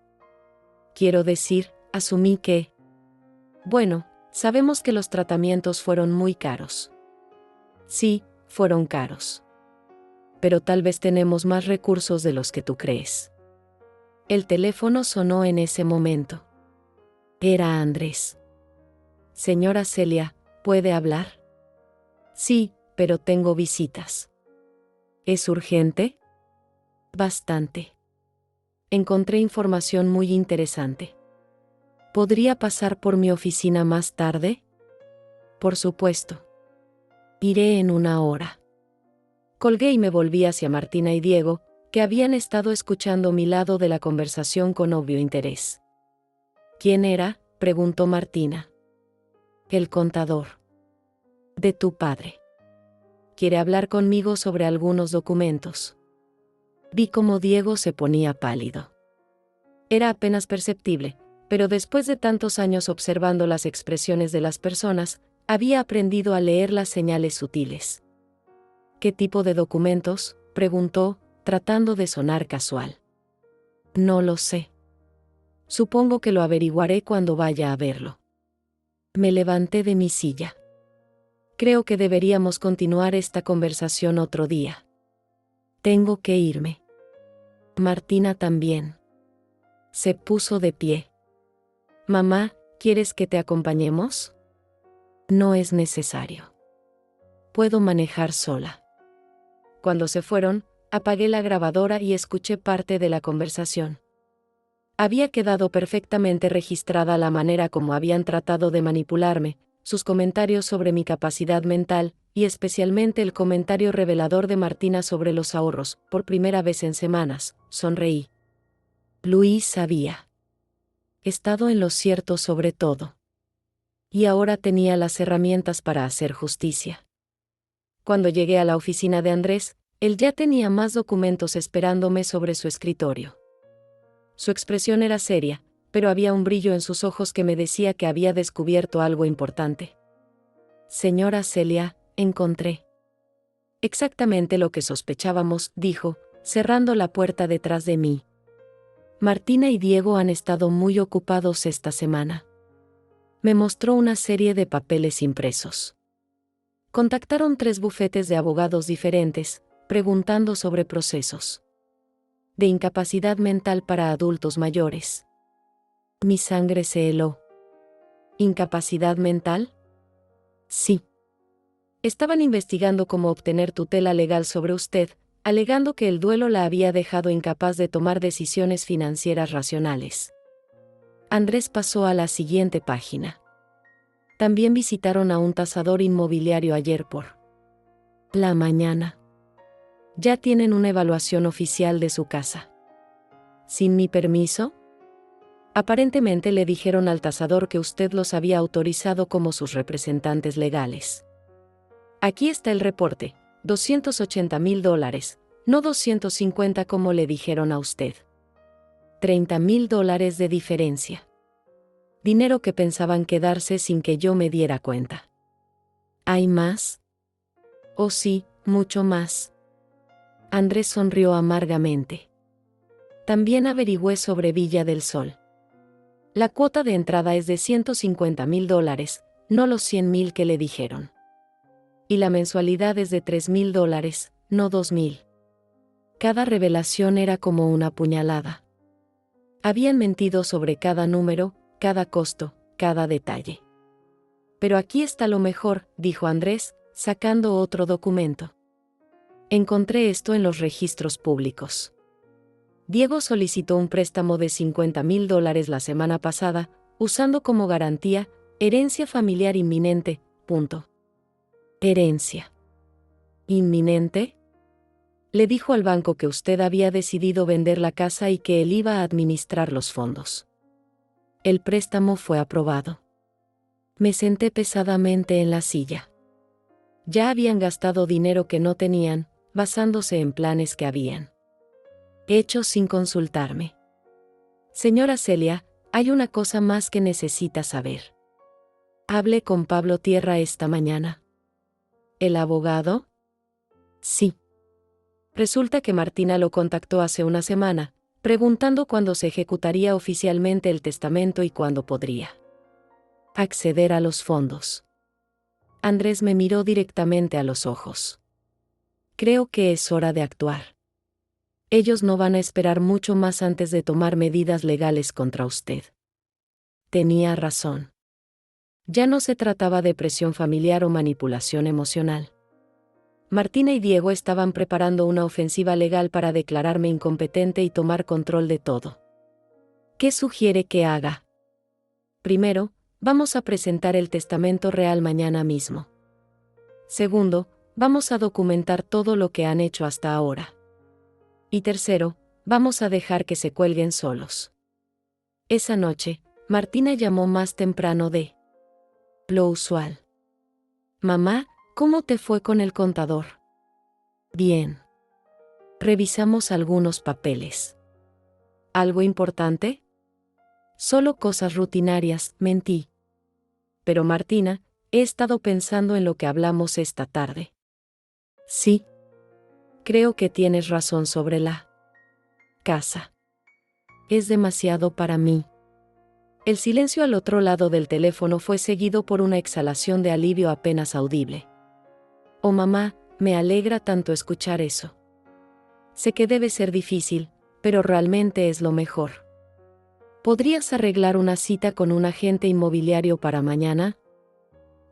Quiero decir, asumí que... Bueno, sabemos que los tratamientos fueron muy caros. Sí, fueron caros. Pero tal vez tenemos más recursos de los que tú crees. El teléfono sonó en ese momento. Era Andrés. Señora Celia, ¿puede hablar? Sí, pero tengo visitas. ¿Es urgente? Bastante. Encontré información muy interesante. ¿Podría pasar por mi oficina más tarde? Por supuesto. Iré en una hora. Colgué y me volví hacia Martina y Diego, que habían estado escuchando mi lado de la conversación con obvio interés. ¿Quién era?, preguntó Martina. El contador. De tu padre. Quiere hablar conmigo sobre algunos documentos. Vi cómo Diego se ponía pálido. Era apenas perceptible, pero después de tantos años observando las expresiones de las personas, había aprendido a leer las señales sutiles. ¿Qué tipo de documentos?, preguntó, tratando de sonar casual. No lo sé. Supongo que lo averiguaré cuando vaya a verlo. Me levanté de mi silla. Creo que deberíamos continuar esta conversación otro día. Tengo que irme. Martina también. Se puso de pie. Mamá, ¿quieres que te acompañemos? No es necesario. Puedo manejar sola. Cuando se fueron, apagué la grabadora y escuché parte de la conversación. Había quedado perfectamente registrada la manera como habían tratado de manipularme, sus comentarios sobre mi capacidad mental, y especialmente el comentario revelador de Martina sobre los ahorros. Por primera vez en semanas, sonreí. Luis había estado en lo cierto sobre todo. Y ahora tenía las herramientas para hacer justicia. Cuando llegué a la oficina de Andrés, él ya tenía más documentos esperándome sobre su escritorio. Su expresión era seria, pero había un brillo en sus ojos que me decía que había descubierto algo importante. Señora Celia, encontré exactamente lo que sospechábamos, dijo, cerrando la puerta detrás de mí. Martina y Diego han estado muy ocupados esta semana. Me mostró una serie de papeles impresos. Contactaron 3 bufetes de abogados diferentes, preguntando sobre procesos de incapacidad mental para adultos mayores. Mi sangre se heló. ¿Incapacidad mental? Sí. Estaban investigando cómo obtener tutela legal sobre usted, alegando que el duelo la había dejado incapaz de tomar decisiones financieras racionales. Andrés pasó a la siguiente página. También visitaron a un tasador inmobiliario ayer por la mañana. Ya tienen una evaluación oficial de su casa. ¿Sin mi permiso? Aparentemente le dijeron al tasador que usted los había autorizado como sus representantes legales. Aquí está el reporte, $280,000, no 250 como le dijeron a usted. $30,000 de diferencia. Dinero que pensaban quedarse sin que yo me diera cuenta. ¿Hay más? Oh sí, mucho más. Andrés sonrió amargamente. También averigüé sobre Villa del Sol. La cuota de entrada es de $150,000, no los 100,000 que le dijeron. Y la mensualidad es de $3,000, no 2,000. Cada revelación era como una puñalada. Habían mentido sobre cada número, cada costo, cada detalle. Pero aquí está lo mejor, dijo Andrés, sacando otro documento. Encontré esto en los registros públicos. Diego solicitó un préstamo de $50,000 la semana pasada, usando como garantía, herencia familiar inminente, punto. ¿Herencia inminente? Le dijo al banco que usted había decidido vender la casa y que él iba a administrar los fondos. El préstamo fue aprobado. Me senté pesadamente en la silla. Ya habían gastado dinero que no tenían, basándose en planes que habían hecho sin consultarme. Señora Celia, hay una cosa más que necesita saber. Hablé con Pablo Tierra esta mañana. ¿El abogado? Sí. Resulta que Martina lo contactó hace una semana, preguntando cuándo se ejecutaría oficialmente el testamento y cuándo podría acceder a los fondos. Andrés me miró directamente a los ojos. Creo que es hora de actuar. Ellos no van a esperar mucho más antes de tomar medidas legales contra usted. Tenía razón. Ya no se trataba de presión familiar o manipulación emocional. Martina y Diego estaban preparando una ofensiva legal para declararme incompetente y tomar control de todo. ¿Qué sugiere que haga? Primero, vamos a presentar el testamento real mañana mismo. Segundo, vamos a documentar todo lo que han hecho hasta ahora. Y tercero, vamos a dejar que se cuelguen solos. Esa noche, Martina llamó más temprano de lo usual. Mamá, ¿cómo te fue con el contador? Bien. Revisamos algunos papeles. ¿Algo importante? Solo cosas rutinarias, mentí. Pero Martina, he estado pensando en lo que hablamos esta tarde. Sí. Creo que tienes razón sobre la casa. Es demasiado para mí. El silencio al otro lado del teléfono fue seguido por una exhalación de alivio apenas audible. Oh mamá, me alegra tanto escuchar eso. Sé que debe ser difícil, pero realmente es lo mejor. ¿Podrías arreglar una cita con un agente inmobiliario para mañana?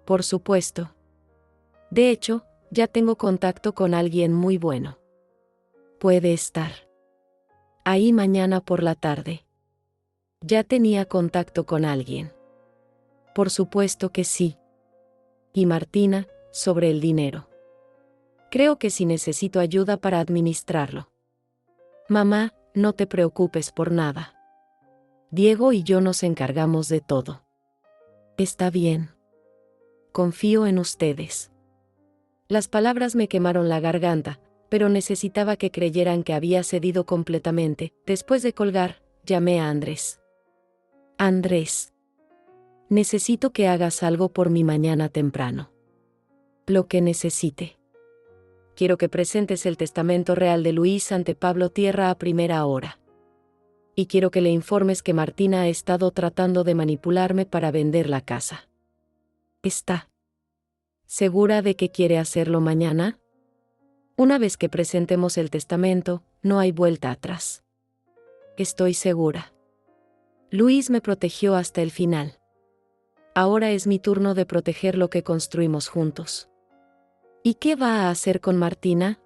Por supuesto. De hecho, ya tengo contacto con alguien muy bueno. Puede estar ahí mañana por la tarde. Ya tenía contacto con alguien. Por supuesto que sí. Y Martina, sobre el dinero. Creo que sí necesito ayuda para administrarlo. Mamá, no te preocupes por nada. Diego y yo nos encargamos de todo. Está bien. Confío en ustedes. Las palabras me quemaron la garganta, pero necesitaba que creyeran que había cedido completamente. Después de colgar, llamé a Andrés. Andrés. Necesito que hagas algo por mí mañana temprano. Lo que necesite. Quiero que presentes el testamento real de Luis ante Pablo Tierra a primera hora. Y quiero que le informes que Martina ha estado tratando de manipularme para vender la casa. ¿Está segura de que quiere hacerlo mañana? Una vez que presentemos el testamento, no hay vuelta atrás. Estoy segura. Luis me protegió hasta el final. Ahora es mi turno de proteger lo que construimos juntos. ¿Y qué va a hacer con Martina?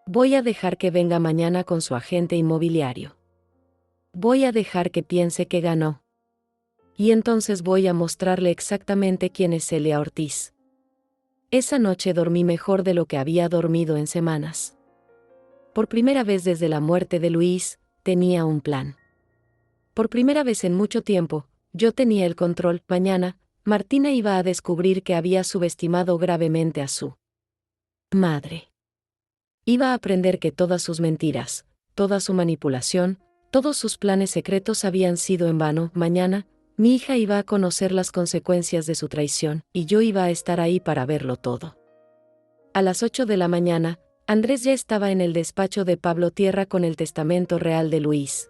Voy a dejar que venga mañana con su agente inmobiliario. Voy a dejar que piense que ganó. Y entonces voy a mostrarle exactamente quién es Celia Ortiz. Esa noche dormí mejor de lo que había dormido en semanas. Por primera vez desde la muerte de Luis, tenía un plan. Por primera vez en mucho tiempo, yo tenía el control. Mañana, Martina iba a descubrir que había subestimado gravemente a su madre. Iba a aprender que todas sus mentiras, toda su manipulación, todos sus planes secretos habían sido en vano. Mañana, mi hija iba a conocer las consecuencias de su traición, y yo iba a estar ahí para verlo todo. A las 8 de la mañana, Andrés ya estaba en el despacho de Pablo Tierra con el testamento real de Luis.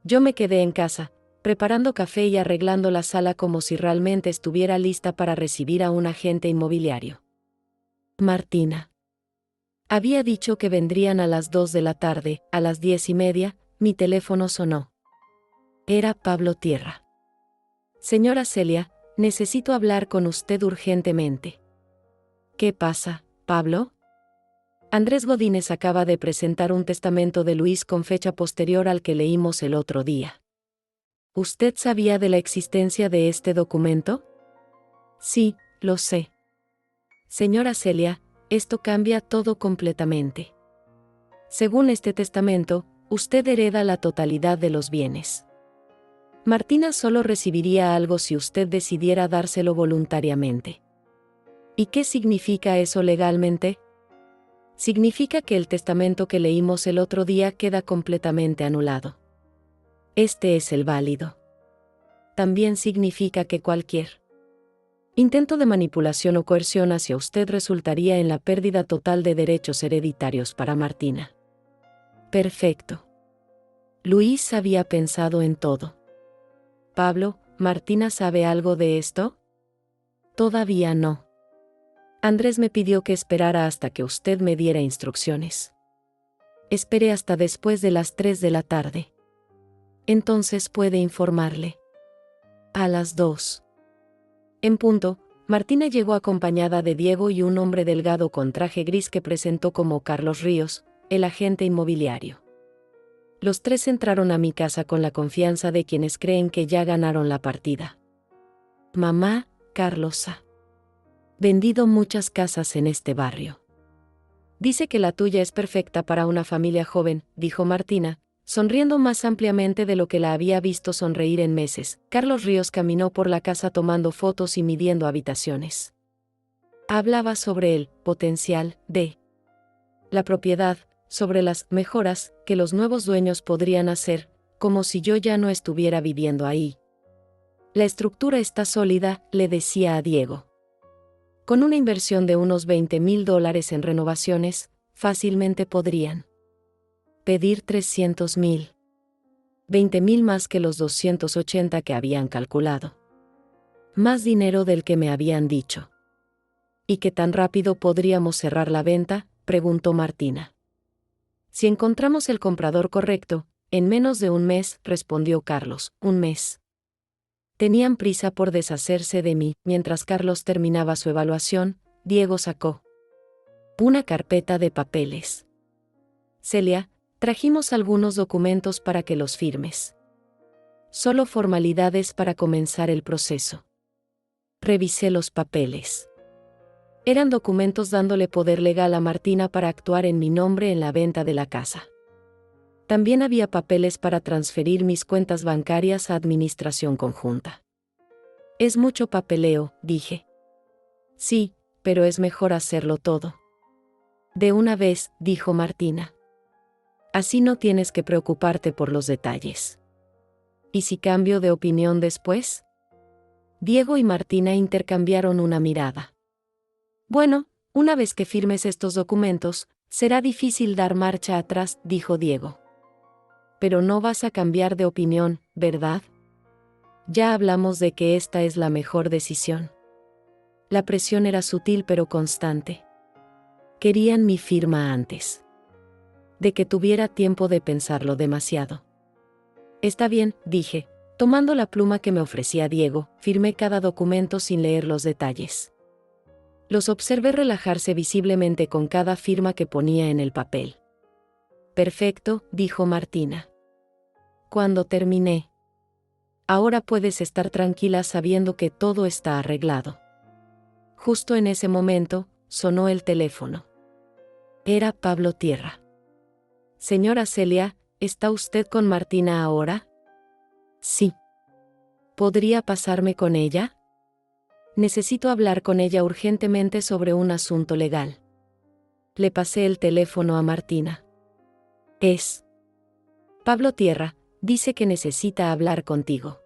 Yo me quedé en casa, preparando café y arreglando la sala como si realmente estuviera lista para recibir a un agente inmobiliario. Martina. Había dicho que vendrían a las 2 de la tarde, a las 10:30, mi teléfono sonó. Era Pablo Tierra. Señora Celia, necesito hablar con usted urgentemente. ¿Qué pasa, Pablo? Andrés Godínez acaba de presentar un testamento de Luis con fecha posterior al que leímos el otro día. ¿Usted sabía de la existencia de este documento? Sí, lo sé. Señora Celia, esto cambia todo completamente. Según este testamento, usted hereda la totalidad de los bienes. Martina solo recibiría algo si usted decidiera dárselo voluntariamente. ¿Y qué significa eso legalmente? Significa que el testamento que leímos el otro día queda completamente anulado. Este es el válido. También significa que cualquier intento de manipulación o coerción hacia usted resultaría en la pérdida total de derechos hereditarios para Martina. Perfecto. Luis había pensado en todo. Pablo, ¿Martina sabe algo de esto? Todavía no. Andrés me pidió que esperara hasta que usted me diera instrucciones. Esperé hasta después de las 3 de la tarde. Entonces puede informarle. A las 2. En punto, Martina llegó acompañada de Diego y un hombre delgado con traje gris que presentó como Carlos Ríos, el agente inmobiliario. Los tres entraron a mi casa con la confianza de quienes creen que ya ganaron la partida. Mamá, Carlos ha vendido muchas casas en este barrio. Dice que la tuya es perfecta para una familia joven, dijo Martina, sonriendo más ampliamente de lo que la había visto sonreír en meses. Carlos Ríos caminó por la casa tomando fotos y midiendo habitaciones. Hablaba sobre el potencial de la propiedad, sobre las mejoras que los nuevos dueños podrían hacer, como si yo ya no estuviera viviendo ahí. La estructura está sólida, le decía a Diego. Con una inversión de unos $20,000 en renovaciones, fácilmente podrían pedir 300,000. 20,000 más que los 280 que habían calculado. Más dinero del que me habían dicho. ¿Y qué tan rápido podríamos cerrar la venta?, preguntó Martina. Si encontramos el comprador correcto, en menos de un mes, respondió Carlos. Un mes. Tenían prisa por deshacerse de mí. Mientras Carlos terminaba su evaluación, Diego sacó una carpeta de papeles. Celia, trajimos algunos documentos para que los firmes. Solo formalidades para comenzar el proceso. Revisé los papeles. Eran documentos dándole poder legal a Martina para actuar en mi nombre en la venta de la casa. También había papeles para transferir mis cuentas bancarias a administración conjunta. Es mucho papeleo, dije. Sí, pero es mejor hacerlo todo de una vez, dijo Martina. Así no tienes que preocuparte por los detalles. ¿Y si cambio de opinión después? Diego y Martina intercambiaron una mirada. Bueno, una vez que firmes estos documentos, será difícil dar marcha atrás, dijo Diego. Pero no vas a cambiar de opinión, ¿verdad? Ya hablamos de que esta es la mejor decisión. La presión era sutil pero constante. Querían mi firma antes de que tuviera tiempo de pensarlo demasiado. Está bien, dije, tomando la pluma que me ofrecía Diego, firmé cada documento sin leer los detalles. Los observé relajarse visiblemente con cada firma que ponía en el papel. Perfecto, dijo Martina. Cuando terminé. Ahora puedes estar tranquila sabiendo que todo está arreglado. Justo en ese momento, sonó el teléfono. Era Pablo Tierra. Señora Celia, ¿está usted con Martina ahora? Sí. ¿Podría pasarme con ella? Necesito hablar con ella urgentemente sobre un asunto legal. Le pasé el teléfono a Martina. Es Pablo Tierra, dice que necesita hablar contigo.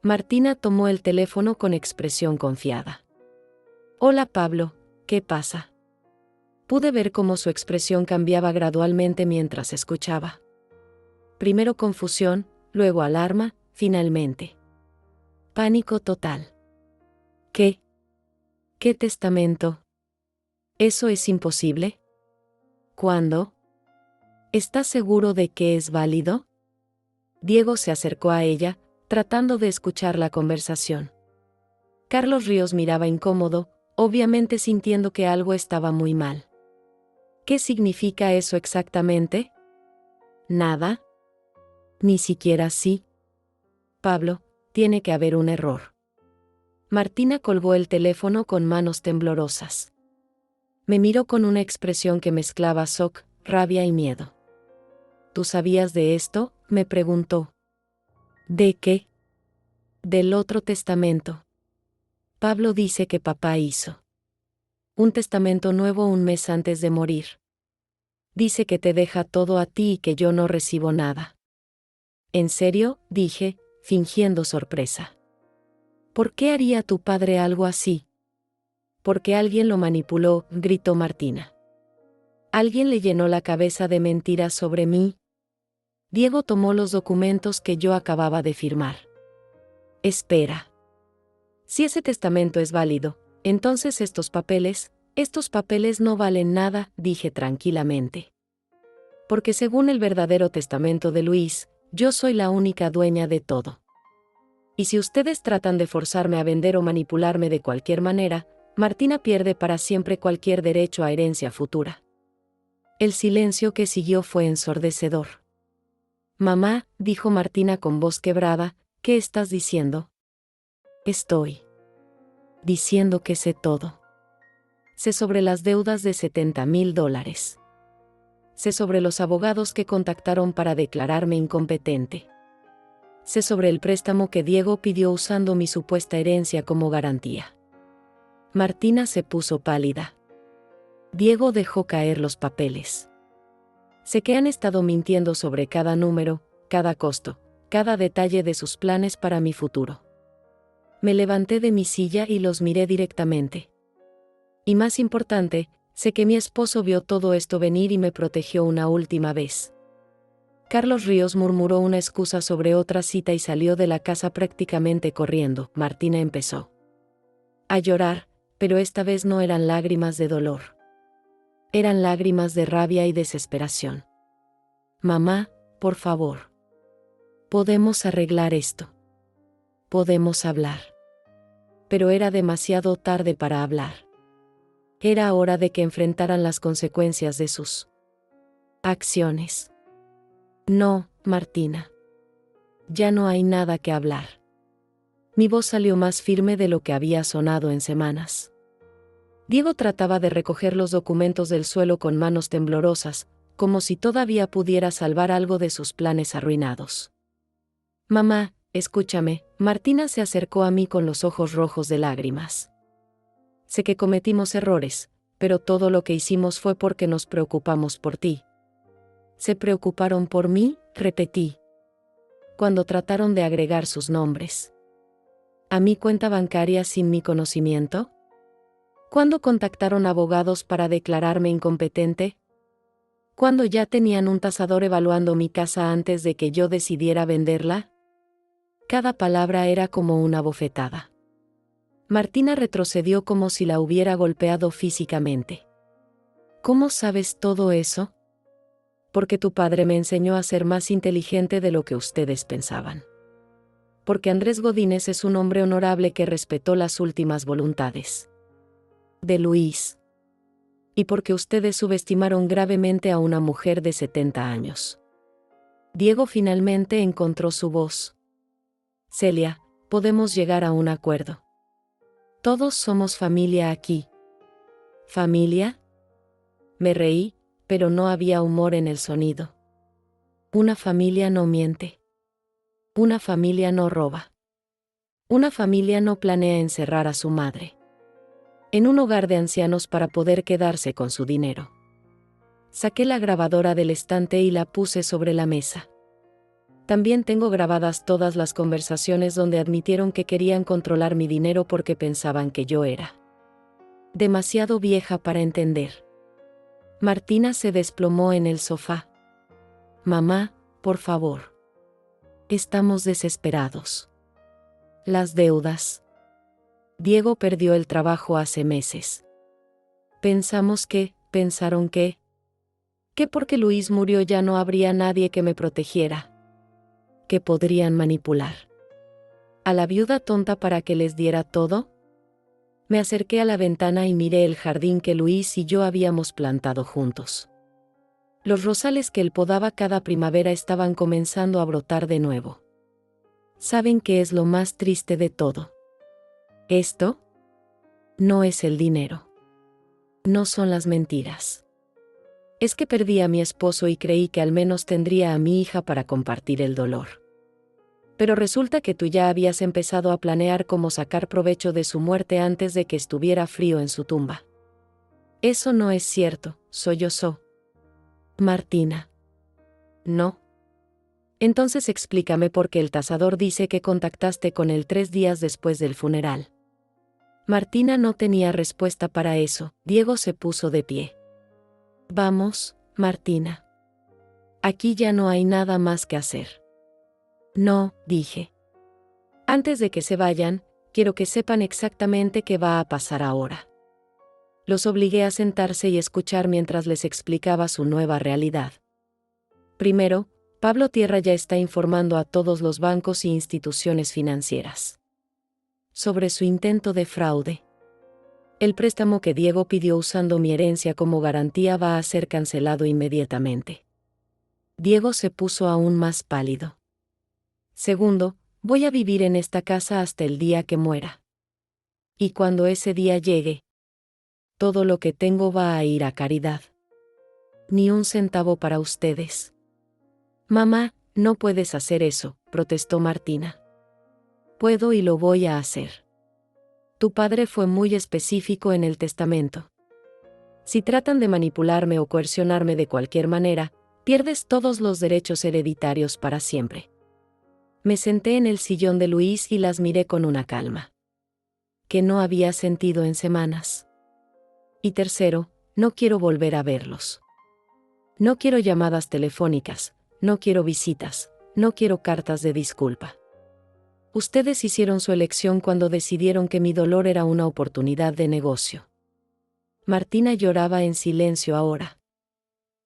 Martina tomó el teléfono con expresión confiada. Hola Pablo, ¿qué pasa? Pude ver cómo su expresión cambiaba gradualmente mientras escuchaba. Primero confusión, luego alarma, finalmente pánico total. ¿Qué? ¿Qué testamento? ¿Eso es imposible? ¿Cuándo? ¿Estás seguro de que es válido? Diego se acercó a ella, tratando de escuchar la conversación. Carlos Ríos miraba incómodo, obviamente sintiendo que algo estaba muy mal. ¿Qué significa eso exactamente? Nada. Ni siquiera sí. Pablo, tiene que haber un error. Martina colgó el teléfono con manos temblorosas. Me miró con una expresión que mezclaba shock, rabia y miedo. ¿Tú sabías de esto?, me preguntó. ¿De qué? Del otro testamento. Pablo dice que papá hizo un testamento nuevo un mes antes de morir. Dice que te deja todo a ti y que yo no recibo nada. ¿En serio?, dije, fingiendo sorpresa. ¿Por qué haría tu padre algo así? Porque alguien lo manipuló, gritó Martina. Alguien le llenó la cabeza de mentiras sobre mí. Diego tomó los documentos que yo acababa de firmar. Espera. Si ese testamento es válido, entonces estos papeles no valen nada, dije tranquilamente. Porque según el verdadero testamento de Luis, yo soy la única dueña de todo. Y si ustedes tratan de forzarme a vender o manipularme de cualquier manera, Martina pierde para siempre cualquier derecho a herencia futura. El silencio que siguió fue ensordecedor. Mamá, dijo Martina con voz quebrada, ¿qué estás diciendo? Estoy diciendo que sé todo. Sé sobre las deudas de $70,000. Sé sobre los abogados que contactaron para declararme incompetente. Sé sobre el préstamo que Diego pidió usando mi supuesta herencia como garantía. Martina se puso pálida. Diego dejó caer los papeles. Sé que han estado mintiendo sobre cada número, cada costo, cada detalle de sus planes para mi futuro. Me levanté de mi silla y los miré directamente. Y más importante, sé que mi esposo vio todo esto venir y me protegió una última vez. Carlos Ríos murmuró una excusa sobre otra cita y salió de la casa prácticamente corriendo. Martina empezó a llorar, pero esta vez no eran lágrimas de dolor. Eran lágrimas de rabia y desesperación. Mamá, por favor. Podemos arreglar esto. Podemos hablar. Pero era demasiado tarde para hablar. Era hora de que enfrentaran las consecuencias de sus acciones. No, Martina. Ya no hay nada que hablar. Mi voz salió más firme de lo que había sonado en semanas. Diego trataba de recoger los documentos del suelo con manos temblorosas, como si todavía pudiera salvar algo de sus planes arruinados. Mamá, escúchame, Martina se acercó a mí con los ojos rojos de lágrimas. Sé que cometimos errores, pero todo lo que hicimos fue porque nos preocupamos por ti. ¿Se preocuparon por mí?, repetí. Cuando trataron de agregar sus nombres a mi cuenta bancaria sin mi conocimiento. ¿Cuándo contactaron abogados para declararme incompetente? ¿Cuándo ya tenían un tasador evaluando mi casa antes de que yo decidiera venderla? Cada palabra era como una bofetada. Martina retrocedió como si la hubiera golpeado físicamente. ¿Cómo sabes todo eso? Porque tu padre me enseñó a ser más inteligente de lo que ustedes pensaban. Porque Andrés Godínez es un hombre honorable que respetó las últimas voluntades de Luis. Y porque ustedes subestimaron gravemente a una mujer de 70 años. Diego finalmente encontró su voz. Celia, podemos llegar a un acuerdo. Todos somos familia aquí. ¿Familia? Me reí, pero no había humor en el sonido. Una familia no miente. Una familia no roba. Una familia no planea encerrar a su madre en un hogar de ancianos para poder quedarse con su dinero. Saqué la grabadora del estante y la puse sobre la mesa. También tengo grabadas todas las conversaciones donde admitieron que querían controlar mi dinero porque pensaban que yo era demasiado vieja para entender. Martina se desplomó en el sofá. Mamá, por favor. Estamos desesperados. Las deudas. Diego perdió el trabajo hace meses. Pensaron que porque Luis murió ya no habría nadie que me protegiera. Que podrían manipular a la viuda tonta para que les diera todo. Me acerqué a la ventana y miré el jardín que Luis y yo habíamos plantado juntos. Los rosales que él podaba cada primavera estaban comenzando a brotar de nuevo. ¿Saben qué es lo más triste de todo? Esto no es el dinero. No son las mentiras. Es que perdí a mi esposo y creí que al menos tendría a mi hija para compartir el dolor. Pero resulta que tú ya habías empezado a planear cómo sacar provecho de su muerte antes de que estuviera frío en su tumba. Eso no es cierto, sollozó Martina. No. Entonces explícame por qué el tasador dice que contactaste con él 3 días después del funeral. Martina no tenía respuesta para eso. Diego se puso de pie. Vamos, Martina. Aquí ya no hay nada más que hacer. No, dije. Antes de que se vayan, quiero que sepan exactamente qué va a pasar ahora. Los obligué a sentarse y escuchar mientras les explicaba su nueva realidad. Primero, Pablo Tierra ya está informando a todos los bancos y instituciones financieras sobre su intento de fraude. El préstamo que Diego pidió usando mi herencia como garantía va a ser cancelado inmediatamente. Diego se puso aún más pálido. Segundo, voy a vivir en esta casa hasta el día que muera. Y cuando ese día llegue, todo lo que tengo va a ir a caridad. Ni un centavo para ustedes. Mamá, no puedes hacer eso, protestó Martina. Puedo y lo voy a hacer. Tu padre fue muy específico en el testamento. Si tratan de manipularme o coercionarme de cualquier manera, pierdes todos los derechos hereditarios para siempre. Me senté en el sillón de Luis y las miré con una calma que no había sentido en semanas. Y tercero, no quiero volver a verlos. No quiero llamadas telefónicas, no quiero visitas, no quiero cartas de disculpa. Ustedes hicieron su elección cuando decidieron que mi dolor era una oportunidad de negocio. Martina lloraba en silencio ahora.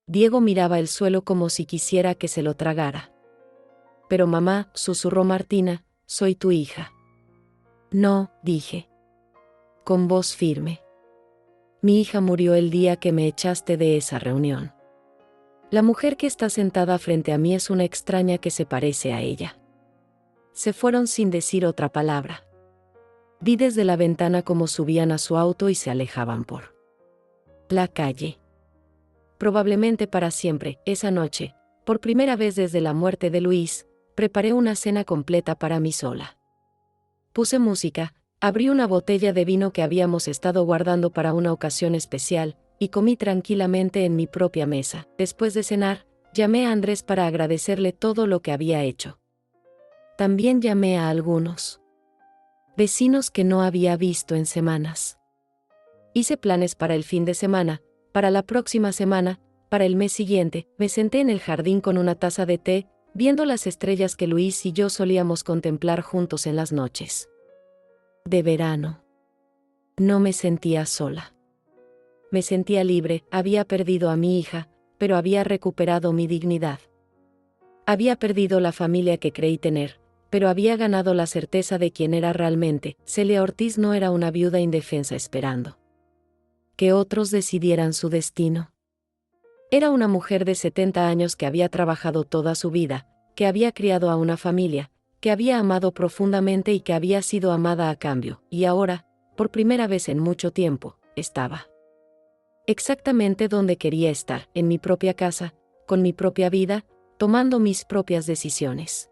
Diego miraba el suelo como si quisiera que se lo tragara. Pero mamá, susurró Martina, soy tu hija. No, dije. Con voz firme. Mi hija murió el día que me echaste de esa reunión. La mujer que está sentada frente a mí es una extraña que se parece a ella. Se fueron sin decir otra palabra. Vi desde la ventana cómo subían a su auto y se alejaban por la calle. Probablemente para siempre, esa noche, por primera vez desde la muerte de Luis, preparé una cena completa para mí sola. Puse música, abrí una botella de vino que habíamos estado guardando para una ocasión especial, y comí tranquilamente en mi propia mesa. Después de cenar, llamé a Andrés para agradecerle todo lo que había hecho. También llamé a algunos vecinos que no había visto en semanas. Hice planes para el fin de semana, para la próxima semana, para el mes siguiente. Me senté en el jardín con una taza de té, viendo las estrellas que Luis y yo solíamos contemplar juntos en las noches de verano. No me sentía sola. Me sentía libre, había perdido a mi hija, pero había recuperado mi dignidad. Había perdido la familia que creí tener, pero había ganado la certeza de quién era realmente. Celia Ortiz no era una viuda indefensa esperando que otros decidieran su destino. Era una mujer de 70 años que había trabajado toda su vida, que había criado a una familia, que había amado profundamente y que había sido amada a cambio, y ahora, por primera vez en mucho tiempo, estaba exactamente donde quería estar, en mi propia casa, con mi propia vida, tomando mis propias decisiones.